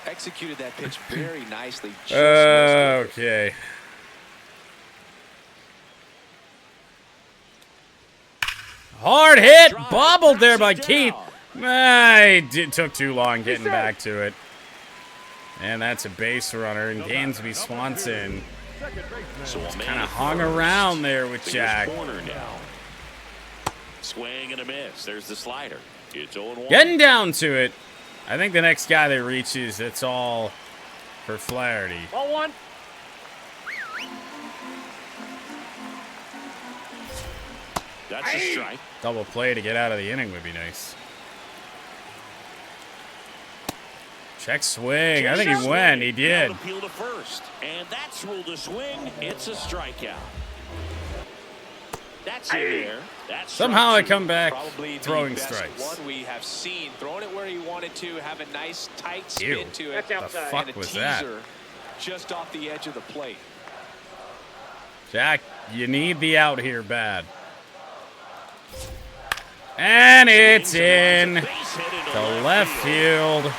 Executed that pitch very nicely. Okay. Hard hit, bobbled there by Keith. It took too long getting back to it. And that's a base runner, and Dansby Swanson kind of hung around there with Jack. Swing and a miss. There's the slider. It's 0-1. Getting down to it. I think the next guy that reaches, it's all for Flaherty. 0-1. That's a strike. Double play to get out of the inning would be nice. Check swing. I think he went. He did. Appeal to first, and that's ruled a swing. It's a strikeout. That's in there. That's somehow I come back probably throwing the best strikes. One we have seen, throwing it where he wanted to, have a nice tight spin Ew. to it. That's the outside. fuck and a was teaser that? just off the edge of the plate. Jack, you need the out here bad. And it's in to left field.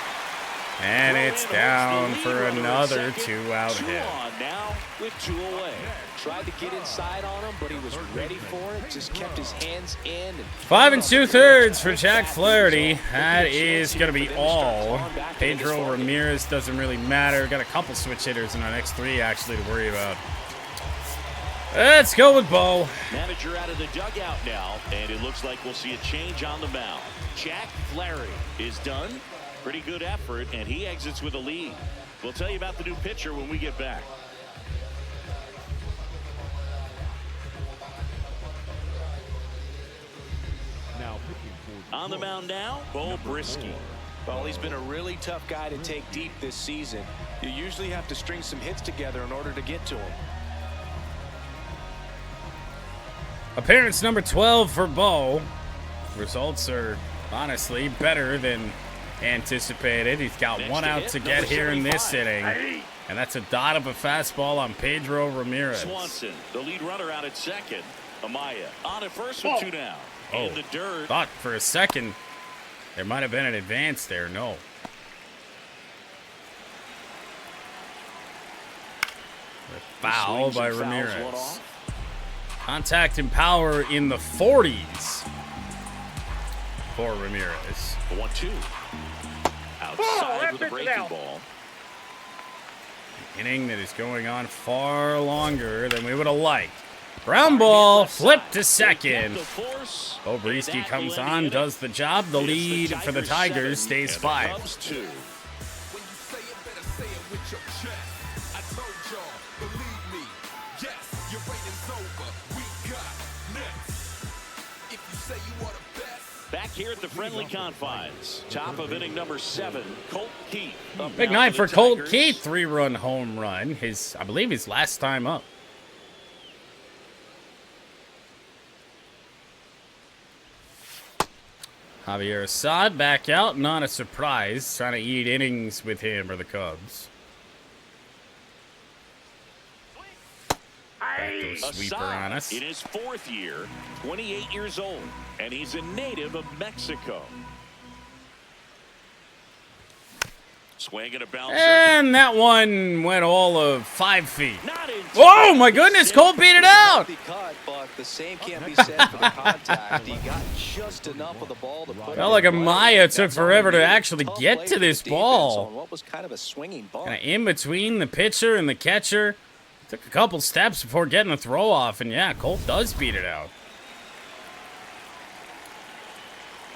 And it's down for another 2-out hit. Now with 2 away. Tried to get inside on him, but he was ready for it. Just kept his hands in. 5 2/3 for Jack Flaherty. That is going to be all. Pedro Ramirez doesn't really matter. Got a couple switch hitters in our next 3 actually to worry about. Let's go with Bo. Manager out of the dugout now, and it looks like we'll see a change on the mound. Jack Flaherty is done. Pretty good effort, and he exits with a lead. We'll tell you about the new pitcher when we get back. On the mound now, Bo Brisky. Well, he's been a really tough guy to take deep this season. You usually have to string some hits together in order to get to him. Appearance number 12 for Bo. Results are honestly better than anticipated. He's got 1 out to get here in this inning. And that's a dot of a fastball on Pedro Ramirez. Swanson, the lead runner out at second. Amaya on at first with 2 down. In the dirt. Thought for a second there might have been an advance there. No. Foul by Ramirez. Contact and power in the 40s. for Ramirez. The 1-2. Outside with a breaking ball. Inning that is going on far longer than we would have liked. Ground ball, flip to second. Obrisky comes on, does the job. The lead for the Tigers stays 5. Back here at the friendly confines. Top of inning number 7, Colt Keith. Big night for Colt Keith. 3-run home run. I believe his last time up. Javier Assad back out. Not a surprise. Trying to eat innings with him or the Cubs. Backdoor sweeper on us. In his 4th year, 28 years old, and he's a native of Mexico. Swing and a bouncer. And that one went all of 5 feet. Oh my goodness, Colt beat it out. But the same can't be said for the contact. He got just enough of the ball to put Felt like Amaya took forever to actually get to this ball. What was kind of a swinging ball. Kind of in between the pitcher and the catcher. Took a couple steps before getting the throw off, and yeah, Colt does beat it out.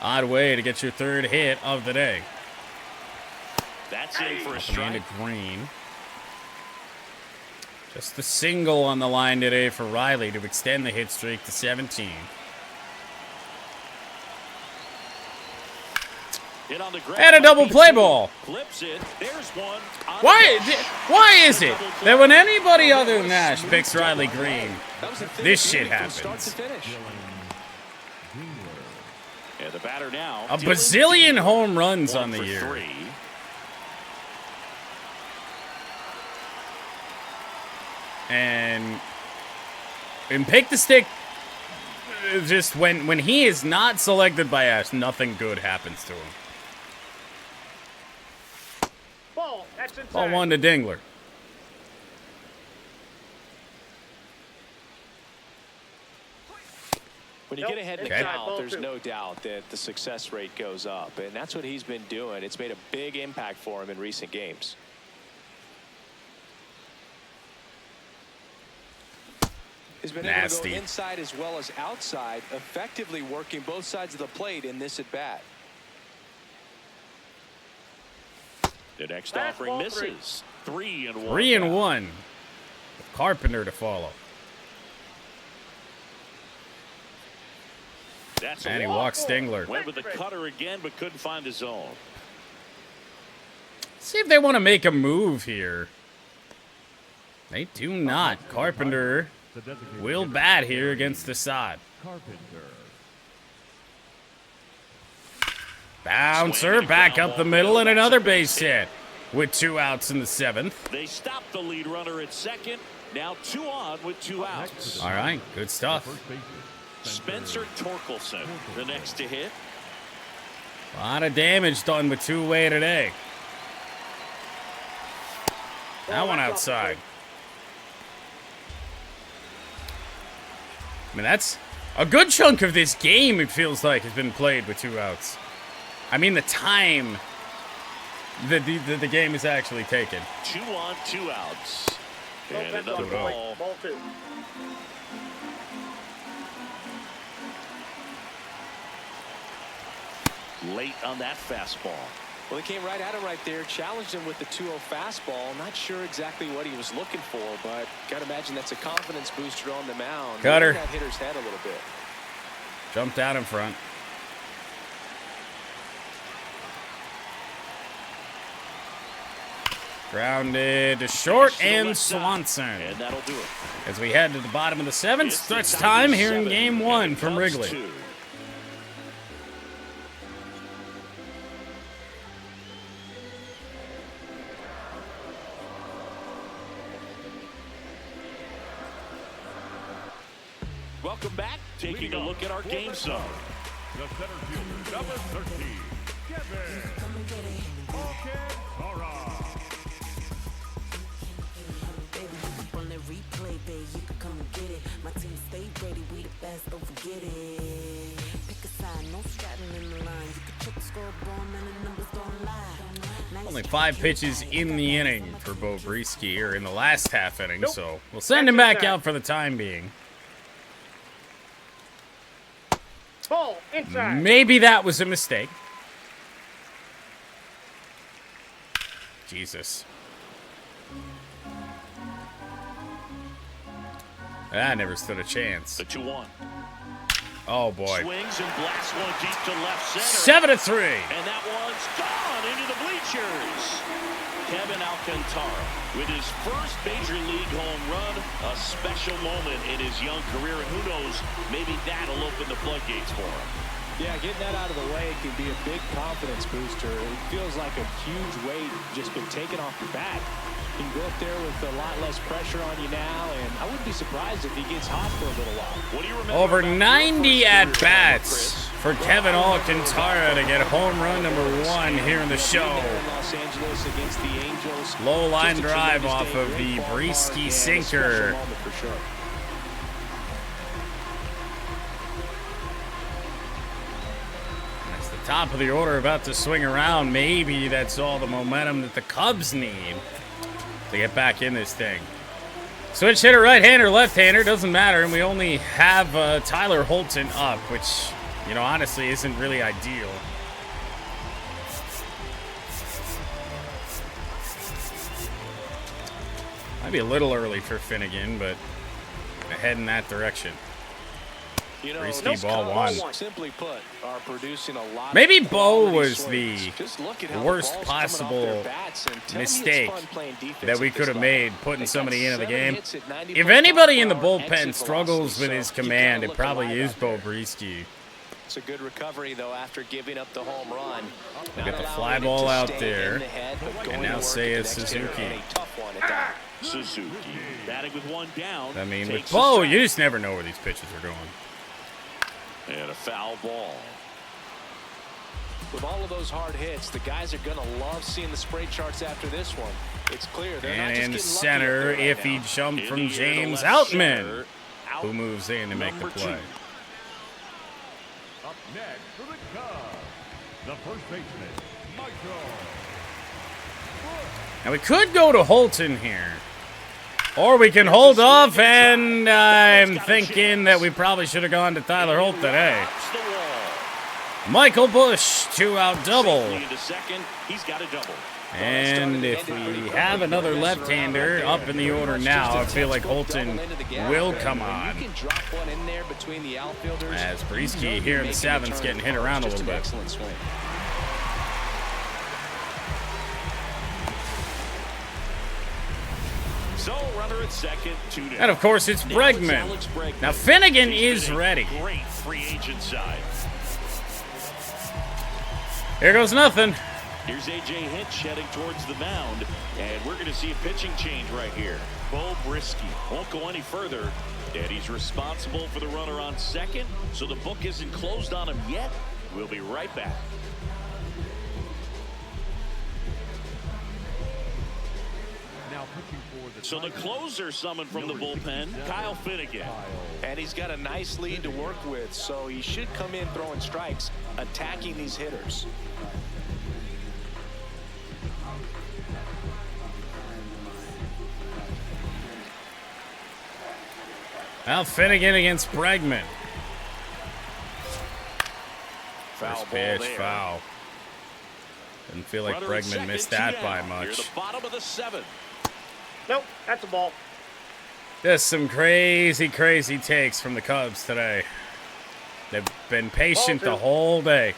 Odd way to get your 3rd hit of the day. That's in for a strike. Into Green. Just the single on the line today for Riley to extend the hit streak to 17. And a double play ball. Flips it. There's one. Why is it that when anybody other than Nash picks Riley Green, this shit happens? And the batter now. A bazillion home runs on the year. 3. And pick the stick. Just when he is not selected by Ash, nothing good happens to him. Ball 1 to Dingler. When you get ahead in the count, there's no doubt that the success rate goes up, and that's what he's been doing. It's made a big impact for him in recent games. He's been able to go inside as well as outside, effectively working both sides of the plate in this at bat. The next offering misses. 3-1. 3-1. Carpenter to follow. And he walks Dingler. Went with the cutter again, but couldn't find his zone. See if they want to make a move here. They do not. Carpenter will bat here against Assad. Bouncer back up the middle and another base hit with 2 outs in the 7th. They stopped the lead runner at second. Now 2 on with 2 outs. All right, good stuff. Spencer Torkelson, the next to hit. A lot of damage done with 2-way today. That one outside. I mean, that's a good chunk of this game, it feels like, has been played with 2 outs. I mean, the time that the game is actually taken. 2 on, 2 outs. And another ball. Ball 2. Late on that fastball. Well, he came right at him right there, challenged him with the 2-0 fastball. Not sure exactly what he was looking for, but got to imagine that's a confidence booster on the mound. Cutter. That hitter's head a little bit. Jumped out in front. Grounded to short and Swanson. And that'll do it. As we head to the bottom of the 7th, stretch time here in Game 1 from Wrigley. Welcome back. Taking a look at our game zone. The center fielder, number 13, My team stay ready, we the best, don't forget it. Pick a side, no straddling in the line. Only 5 pitches in the inning for Bo Brisky here in the last half inning, so we'll send him back out for the time being. Ball inside. Maybe that was a mistake. Jesus. That never stood a chance. The 2-1. Oh boy. Swings and blasts one deep to left center. 7-3. And that one's gone into the bleachers. Kevin Alcantara with his first major league home run, a special moment in his young career, and who knows, maybe that'll open the floodgates for him. Yeah, getting that out of the way can be a big confidence booster. It feels like a huge weight just been taken off your back. You can go up there with a lot less pressure on you now, and I wouldn't be surprised if he gets hot for a little while. What do you remember? Over 90 at-bats for Kevin Alcantara to get home run number 1 here in the show. Low line drive off of the Brisky sinker. That's the top of the order about to swing around. Maybe that's all the momentum that the Cubs need to get back in this thing. Switch hitter, right-hander, left-hander, doesn't matter. And we only have Tyler Holton up, which, you know, honestly isn't really ideal. Might be a little early for Finnegan, but head in that direction. You know, Risky ball 1. Simply put, are producing a lot. Maybe Bo was the the worst possible mistake that we could have made putting somebody into the game. If anybody in the bullpen struggles with his command, it probably is Bo Brisky. It's a good recovery, though, after giving up the home run. We'll get the fly ball out there, and now Seiya Suzuki. Suzuki batting with 1 down. I mean, with Bo, you just never know where these pitches are going. And a foul ball. With all of those hard hits, the guys are going to love seeing the spray charts after this one. It's clear they're not just And in getting center, lucky if right he now. jumped from In the air to James left Outman, center. Out who moves in to make the number 2. play. Up next for the Cubs, the first baseman, Michael. Now we could go to Holton here. Or we can hold off, and I'm thinking that we probably should have gone to Tyler Holt today. Michael Busch, 2-out double. And if we have another left-hander up in the order now, I feel like Holton will come on. As Brisky here in the 7th getting hit around a little bit. So runner at second, 2 down. And of course it's Bregman. Now Finnegan is ready. Great free agent side. Here goes nothing. Here's A.J. Hinch heading towards the mound, and we're going to see a pitching change right here. Bo Brisky won't go any further, and he's responsible for the runner on second, so the book isn't closed on him yet. We'll be right back. So the closer summoned from the bullpen, Kyle Finnegan. And he's got a nice lead to work with, so he should come in throwing strikes, attacking these hitters. Now Finnegan against Bregman. Foul First pitch, ball there. foul. Didn't feel like Runner at Bregman second, missed 2 that down. by Near much. the bottom of the 7th. Nope, that's a ball. Just some crazy, crazy takes from the Cubs today. They've been patient the whole day.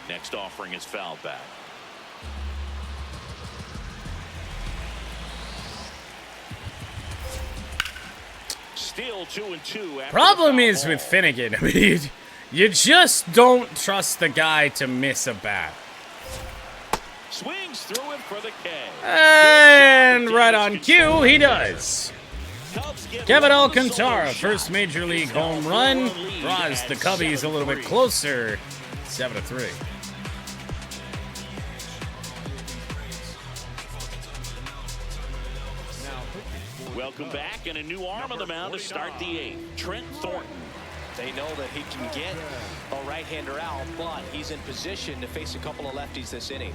Next offering is foul back. Still 2-2. Problem is with Finnegan, I mean, you just don't trust the guy to miss a bat. Swings through him for the K. And right on cue, he does. Kevin Alcantara, first major league home run, draws the Cubbies a little bit closer, 7-3. Welcome back, and a new arm on the mound to start the 8th. Trent Thornton. They know that he can get a right-hander out, but he's in position to face a couple of lefties this inning.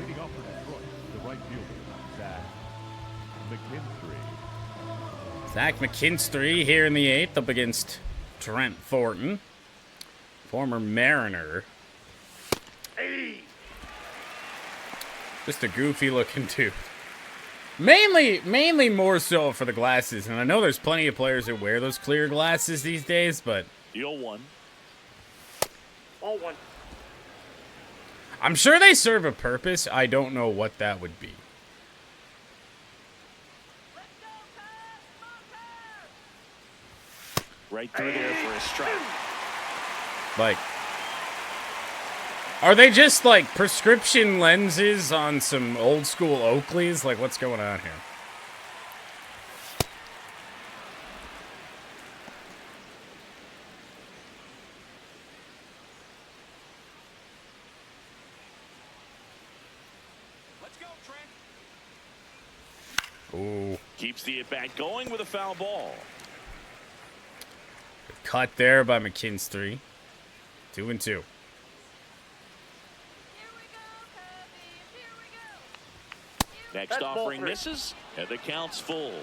Leading off for Detroit, the right fielder, Zach McKinstry. Zach McKinstry here in the 8th up against Trent Thornton, former Mariner. Hey. Just a goofy looking dude. Mainly more so for the glasses. And I know there's plenty of players who wear those clear glasses these days, but... The 0-1. Ball one. I'm sure they serve a purpose. I don't know what that would be. Right through there for a strike. Like... Are they just, like, prescription lenses on some old-school Oakleys? Like, what's going on here? Let's go, Trent. Ooh. Keeps the at-bat going with a foul ball. Cut there by McKinstry. 2-2. Next That's ball offering three. misses, and the count's full.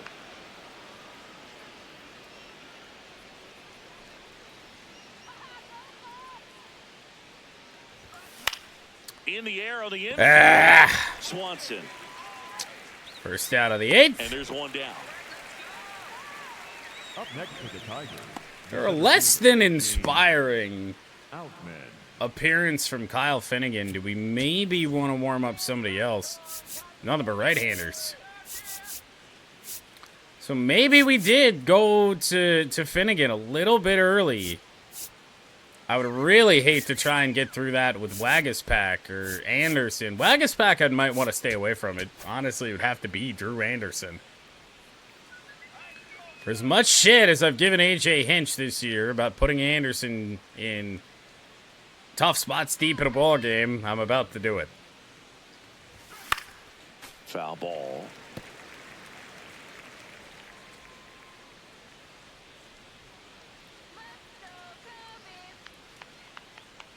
In the air on the in. Swanson. First out of the 8th. And there's one down. Up next for the Tigers. They're a less than inspiring Outman. appearance from Kyle Finnegan. Do we maybe want to warm up somebody else? Nothing but right-handers. So maybe we did go to Finnegan a little bit early. I would really hate to try and get through that with Wagaspack or Anderson. Wagaspack, I might want to stay away from it. Honestly, it would have to be Drew Anderson. For as much shit as I've given AJ Hinch this year about putting Anderson in tough spots deep in a ball game, I'm about to do it. Foul ball.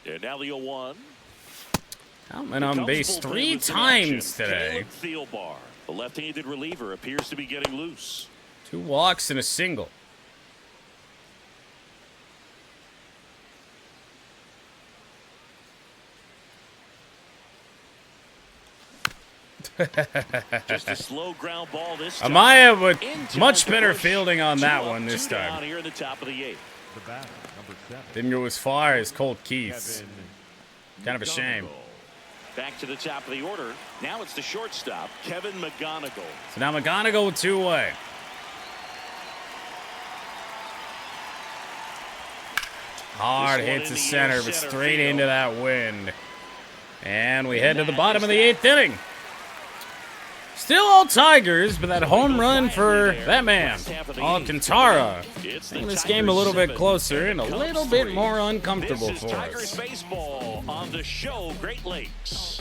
And now the 0-1. Outman on base 3 times today. Thielbar, the left-handed reliever, appears to be getting loose. 2 walks and a single. Just a slow ground ball this time. Amaya with Into much the better bush. fielding on that 2 up, one this 2 down time. here in the top of the 8th. The batter, number 7. Didn't go as far as Colt Keith's. Kevin Kind of a shame. McGonigal. Back to the top of the order. Now it's the shortstop, Kevin McGonigal. So now McGonigal with 2 away. Hard This one hits in the the center, air, but center straight field. into that wind. And we head to the bottom of the 8th inning. Still all Tigers, but that home run for that man, Alcantara, making this game a little bit closer and a little bit more uncomfortable This is for Tigers us. baseball on the show Great Lakes.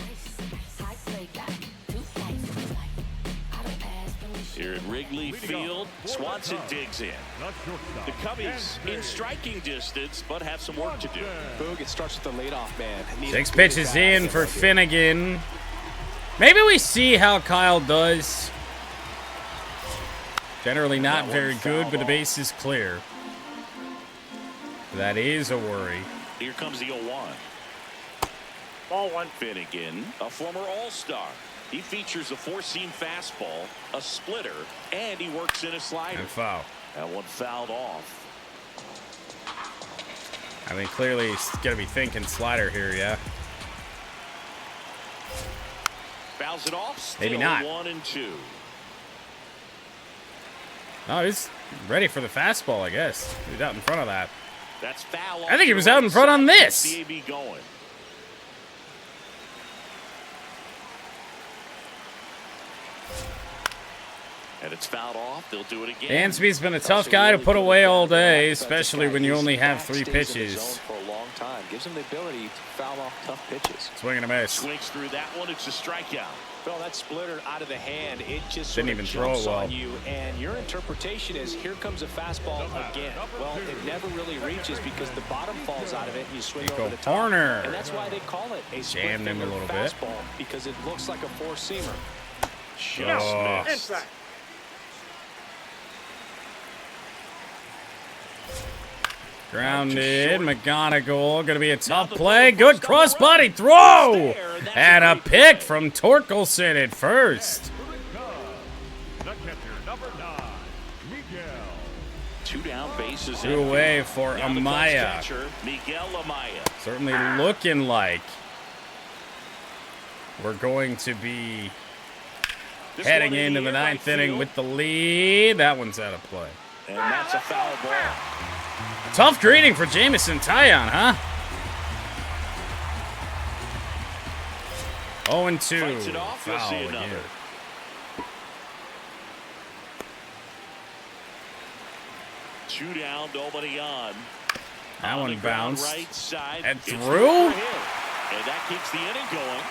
Here at Wrigley Field, Swanson digs in. Not shortstop. The Cubbies in striking distance, but have some work to do. Boog, it starts with the leadoff man. 6 pitches in for Finnegan. Maybe we see how Kyle does. Generally not very good, but the base is clear. That is a worry. Here comes the 0-1. Ball one. Finnegan, a former All-Star. He features a 4-seam fastball, a splitter, and he works in a slider. And foul. That one fouled off. I mean, clearly he's going to be thinking slider here, yeah? Fouls it off. Still Maybe not. 1-2. Oh, he's ready for the fastball, I guess. He's out in front of that. That's foul. I think he was out in front on this. CAB going. And it's fouled off. They'll do it again. Dansby's been a tough guy to put away all day, especially when you only have 3 pitches. For a long time. Gives him the ability to foul off tough pitches. Swing and a miss. Swings through that one. It's a strikeout. Well, that splitter out of the hand, it just didn't even throw it well. On you, and your interpretation is, here comes a fastball again. Well, it never really reaches because the bottom falls out of it, and you swing over the top. Corner. And that's why they call it a jammed him a little fastball, because it looks like a four-seamer. Just missed. Inside. Grounded. McGonigal. Going to be a tough play. Good cross-body throw. And a pick from Torkelson at first. The catcher, number 9, Miguel. 2 down bases. 2 away for Amaya. Miguel Amaya. Certainly looking like we're going to be heading into the 9th inning with the lead. That one's out of play. And that's a foul ball. Tough greeting for Jamison Taillon, huh? 0-2. Fights it off. You'll see another. Again. Two down, nobody on. That one bounced. Right side. And It's through. And that keeps the inning going.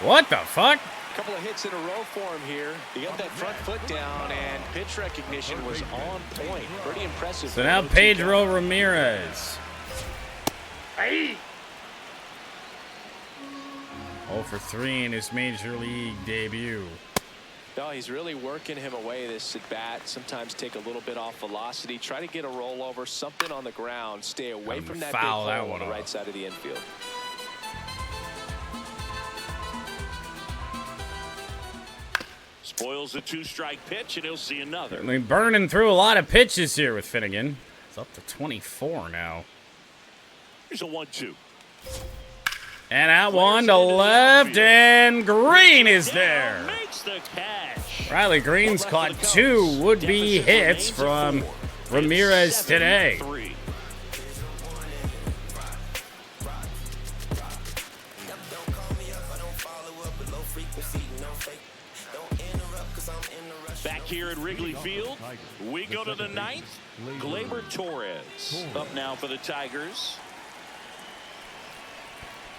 What the fuck? A couple of hits in a row for him here. He got that front foot down, and pitch recognition was on point. Pretty impressive. So now Pedro Ramirez. Hey. 0 for 3 in his major league debut. No, he's really working him away this at bat. Sometimes take a little bit off velocity. Try to get a rollover, something on the ground. Stay away from that big hole on the right side of the infield. Spoils a 2-strike pitch, and he'll see another. Certainly burning through a lot of pitches here with Finnegan. It's up to 24 now. Here's a 1-2. And that one to left, and Green is there. Makes the catch. Riley Green's caught 2 would-be hits from Ramirez today. 7-3. Back here at Wrigley Field, we go to the 9th. Gleyber Torres up now for the Tigers.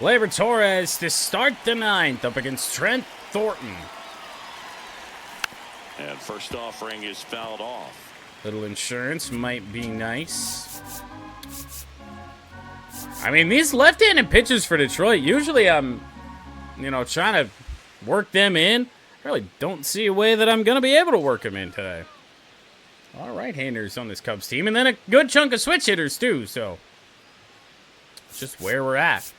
Gleyber Torres to start the 9th up against Trent Thornton. And first offering is fouled off. Little insurance might be nice. I mean, these left-handed pitches for Detroit, usually I'm, trying to work them in. I really don't see a way that I'm going to be able to work them in today. A lot of right-handers on this Cubs team, and then a good chunk of switch hitters, too, so it's just where we're at.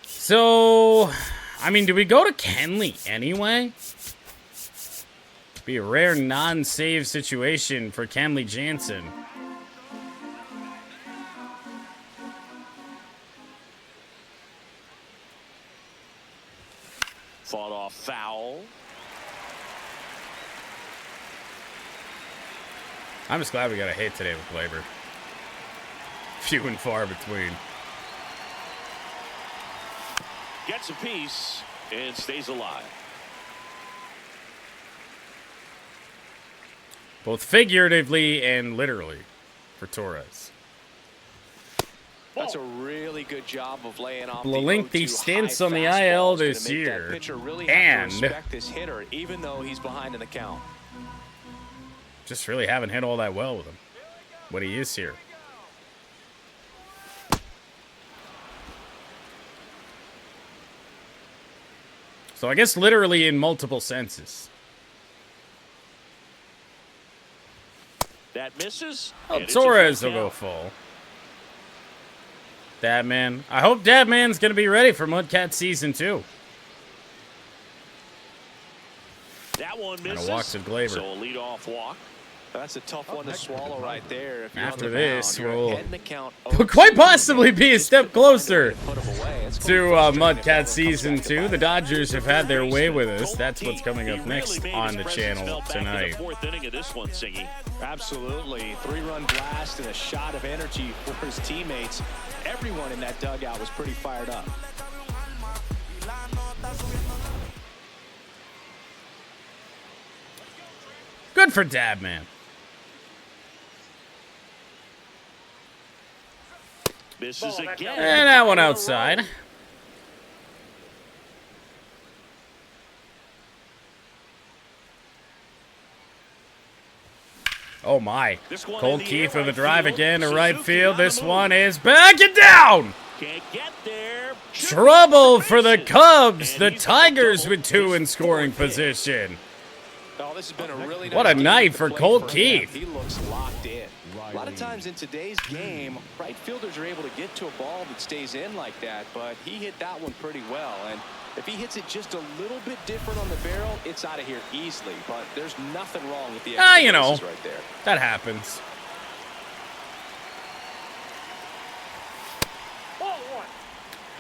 So, I mean, do we go to Kenley anyway? Be a rare non-save situation for Kenley Jansen. Fought off foul. I'm just glad we got a hit today with Gleyber. Few and far between. Gets a piece and stays alive. Both figuratively and literally for Torres. That's a really good job of laying off lengthy stints on the IL this year, and respect this hitter, even though he's behind in the count. Just really haven't hit all that well with him. What he is here. So I guess literally in multiple senses. That misses. Oh, Torres will go full. Dabman. I hope Dabman's going to be ready for Mudcat Season 2. That one misses. And a walk to Gleyber. So a lead-off walk. That's a tough one to swallow right there. If after this, we'll could quite possibly be a step closer to Mudcat Season 2. The Dodgers have had their way with us. That's what's coming up next on the channel tonight. Fourth inning of this one, Singy. Absolutely. 3-run blast and a shot of energy for his teammates. Everyone in that dugout was pretty fired up. Good for Dabman. Misses again. And that one outside. Oh my. Colt Keith with a drive again to right field. This one is back and down. Can't get there. Trouble for the Cubs. The Tigers with 2 in scoring position. Oh, this has been a really What a night for Colt Keith. He looks locked in. A lot of times in today's game, right fielders are able to get to a ball that stays in like that, but he hit that one pretty well. And if he hits it just a little bit different on the barrel, it's out of here easily. But there's nothing wrong with the you know, right there. That happens.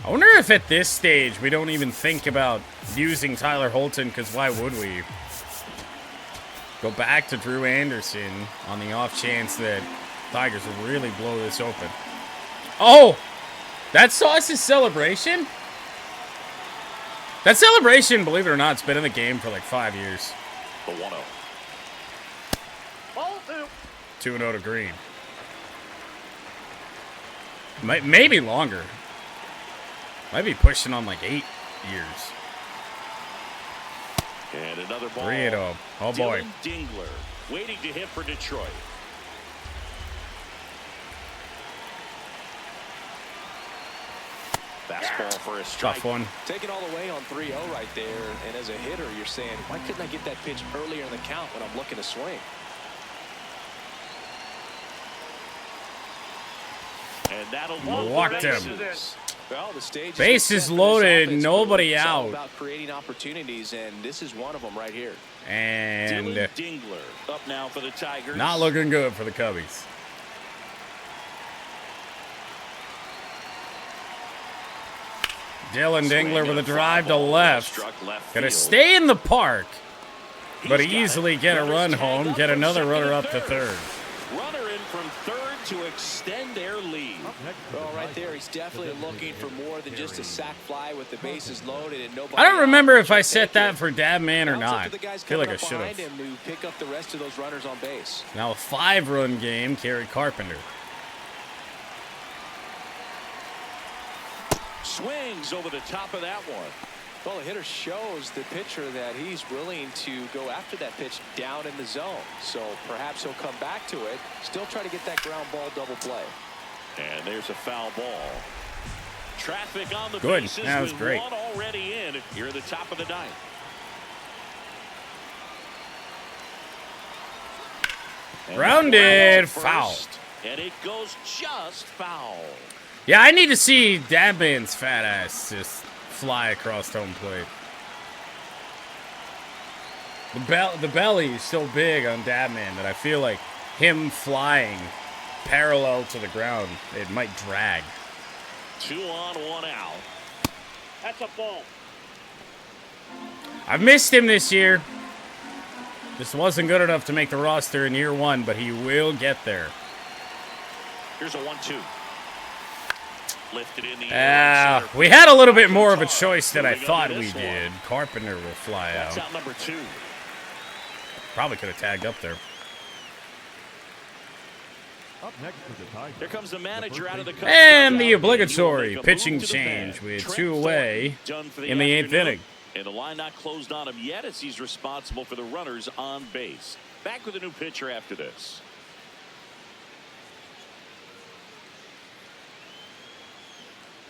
I wonder if at this stage we don't even think about using Tyler Holton, because why would we? Go back to Drew Anderson on the off chance that Tigers will really blow this open. Oh! That Sauce's celebration? That celebration, believe it or not, it's been in the game for like 5 years. The 1-0. 2-0 to Green. Maybe longer. Might be pushing on like 8 years. And another ball. 3-0. Oh boy. Dylan Dingler waiting to hit for Detroit. Fastball for a strike. Tough one. Take it all the way on 3-0 right there. And as a hitter, you're saying, why couldn't I get that pitch earlier in the count when I'm looking to swing? And that'll walked him. Well, the stage Bases loaded, nobody it's all out. about creating opportunities, and this is one of them right here. And Dylan Dingler up now for the Tigers. not looking good for the Cubbies. Dylan Dingler with a drive to left. Gonna stay in the park, but easily get a run home, get another runner up to third. Runner in from third to extend their lead. Well, right there, he's definitely looking for more than just a sack fly with the bases loaded and nobody. I don't remember if I set that for Dab Man or not. I feel like I should have. To pick up the rest of those runners on base. Now a 5-run game, Kerry Carpenter. Swings over the top of that one. Well, the hitter shows the pitcher that he's willing to go after that pitch down in the zone. So perhaps he'll come back to it, still try to get that ground ball double play. And there's a foul ball. Traffic on the Good. bases That was with great. one already in here at the top of the ninth. And Grounded, first, foul. And it goes just foul. Yeah, I need to see Dab Man's fat ass just fly across home plate. The belly is so big on Dab Man that I feel like him flying parallel to the ground, it might drag. 2 on, 1 out. That's a ball. I've missed him this year. Just wasn't good enough to make the roster in year 1, but he will get there. Here's a 1-2. Lifted in the air. We had a little bit more of a choice than I thought we did. Carpenter will fly That's out. out number 2. Probably could have tagged up there. Up next for the Tigers. Here comes the manager out of the Cubs. And the obligatory pitching change with 2 away in the 8th inning. And the line not closed on him yet as he's responsible for the runners on base. Back with a new pitcher after this.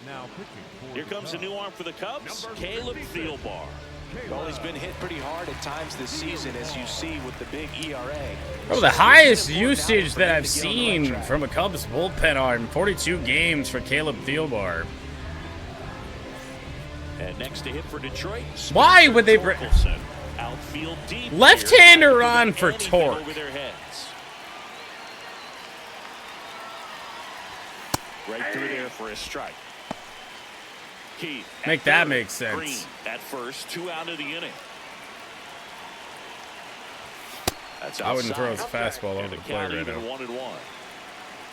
Now pitching for Here the comes a Cubs. new arm for the Cubs, Caleb Thielbar. Well, he's been hit pretty hard at times this season, as you see with the big ERA. Oh, the highest usage that I've seen from a Cubs bullpen arm. 42 games for Caleb Thielbar. And next to hit for Detroit. Why would they Torkelson. Outfield deep. Left-hander here. on for Anything torque. over their heads. Right through there for a strike. Keith. Make that make sense. Green at first, 2 out of the inning. That's I wouldn't throw his outside. fastball over And the the plate count right even now. 1-1.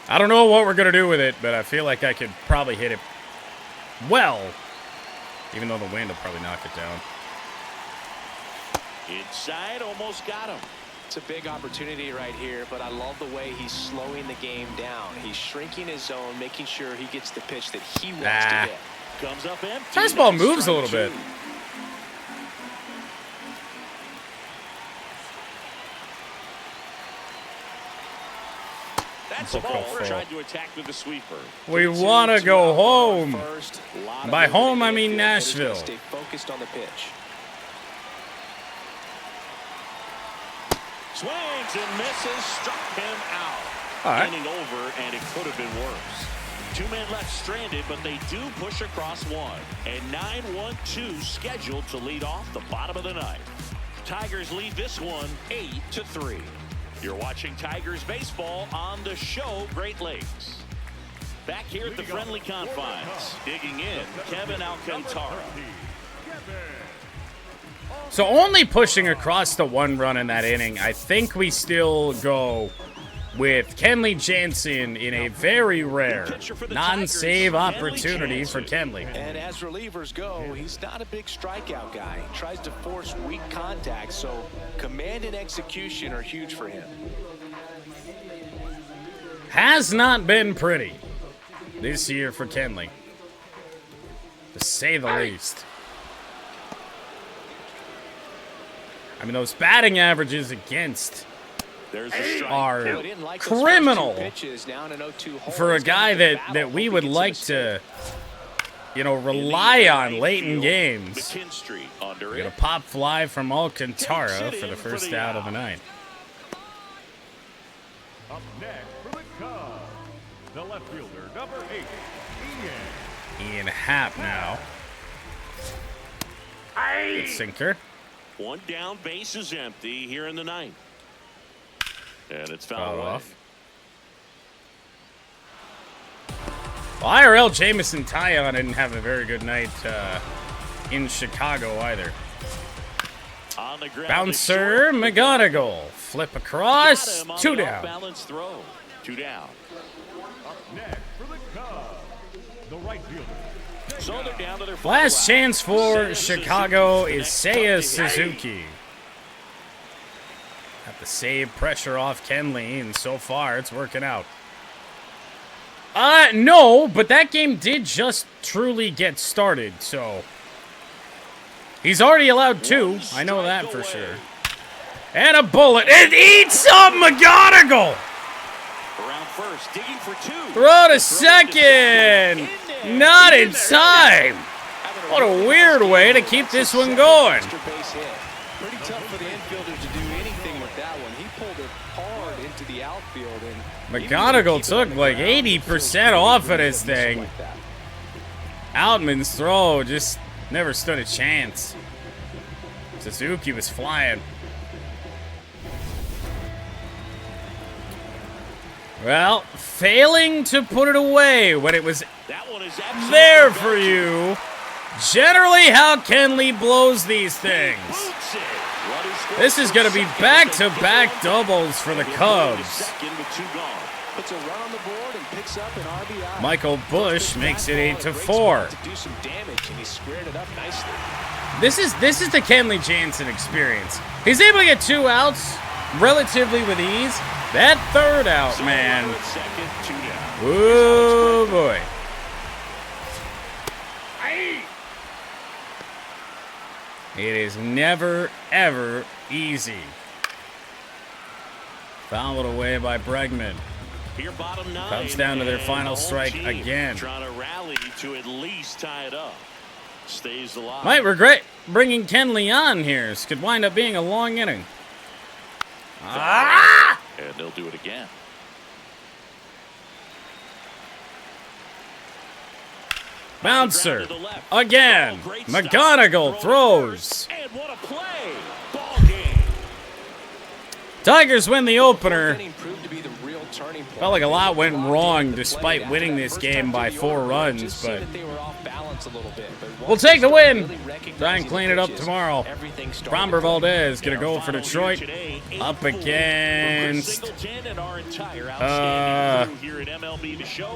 I don't know what we're going to do with it, but I feel like I could probably hit it well, even though the wind will probably knock it down. Inside, almost got him. It's a big opportunity right here, but I love the way he's slowing the game down. He's shrinking his zone, making sure he gets the pitch that he wants to hit. Comes up empty. Fastball moves a little bit. That's a ball. Tried to attack with the sweeper. We want to go home. By home, I mean Nashville. Stay focused on the pitch. Swings and misses, struck him out. All right. Inning over, and it could have been worse. 2 men left stranded, but they do push across one. And 9-1-2 scheduled to lead off the bottom of the ninth. Tigers lead this one 8-3. You're watching Tigers baseball on the show Great Lakes. Back here at the friendly confines, digging in, Kevin Alcantara. So only pushing across the 1 run in that inning. I think we still go with Kenley Jansen in a very rare non-save opportunity for Kenley. And as relievers go, he's not a big strikeout guy. He tries to force weak contact, so command and execution are huge for him. Has not been pretty this year for Kenley, to say the least. I mean, those batting averages against are criminal for a guy that we would like to, you know, rely on late in games. We get a pop fly from Alcantara for the first out of the ninth. Up next for the Cubs, the left fielder, number 8, Ian Happ now. Good sinker. 1 down, base is empty here in the ninth. And it's fouled off. Well, IRL Jamison Tyon didn't have a very good night in Chicago either. On the ground, Bouncer McGonigal. Flip across. 2 down. Balance throw. 2 down. Up next for the Cubs, the right fielder. So they're down to their Last chance for Chicago is Seiya Suzuki. Got the save pressure off Kenley, and so far it's working out. No, but that game did just truly get started, so he's already allowed 2. I know that for sure. And a bullet. It eats up McGonigal. Around first, digging for 2. Throw to second. Not in time. What a weird way to keep this one going. Pretty tough for the infielder to do anything with that one. He pulled it hard into the outfield. And McGonigal took like 80% off of this thing. Outman's throw just never stood a chance. Suzuki was flying. Well, failing to put it away when it was there for you. Generally how Kenley blows these things. This is going to be back-to-back doubles for the Cubs. Michael Bush makes it 8-4. This is the Kenley Jansen experience. He's able to get 2 outs relatively with ease. That 3rd out, man. Oh boy. It is never, ever easy. Fouled away by Bregman. Comes down to their final strike again. Trying to rally to at least tie it up. Stays alive. Might regret bringing Kenley on here. This could wind up being a long inning. Ah! And they'll do it again. Bouncer again. McGonigal throws. And what a play. Ball game. Tigers win the opener. Felt like a lot went wrong despite winning this game by 4 runs, but we'll take the win. Try and clean it up tomorrow. Framber Valdez gonna go for Detroit up against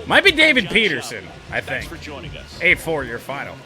might be David Peterson, I think. 8-4 your final.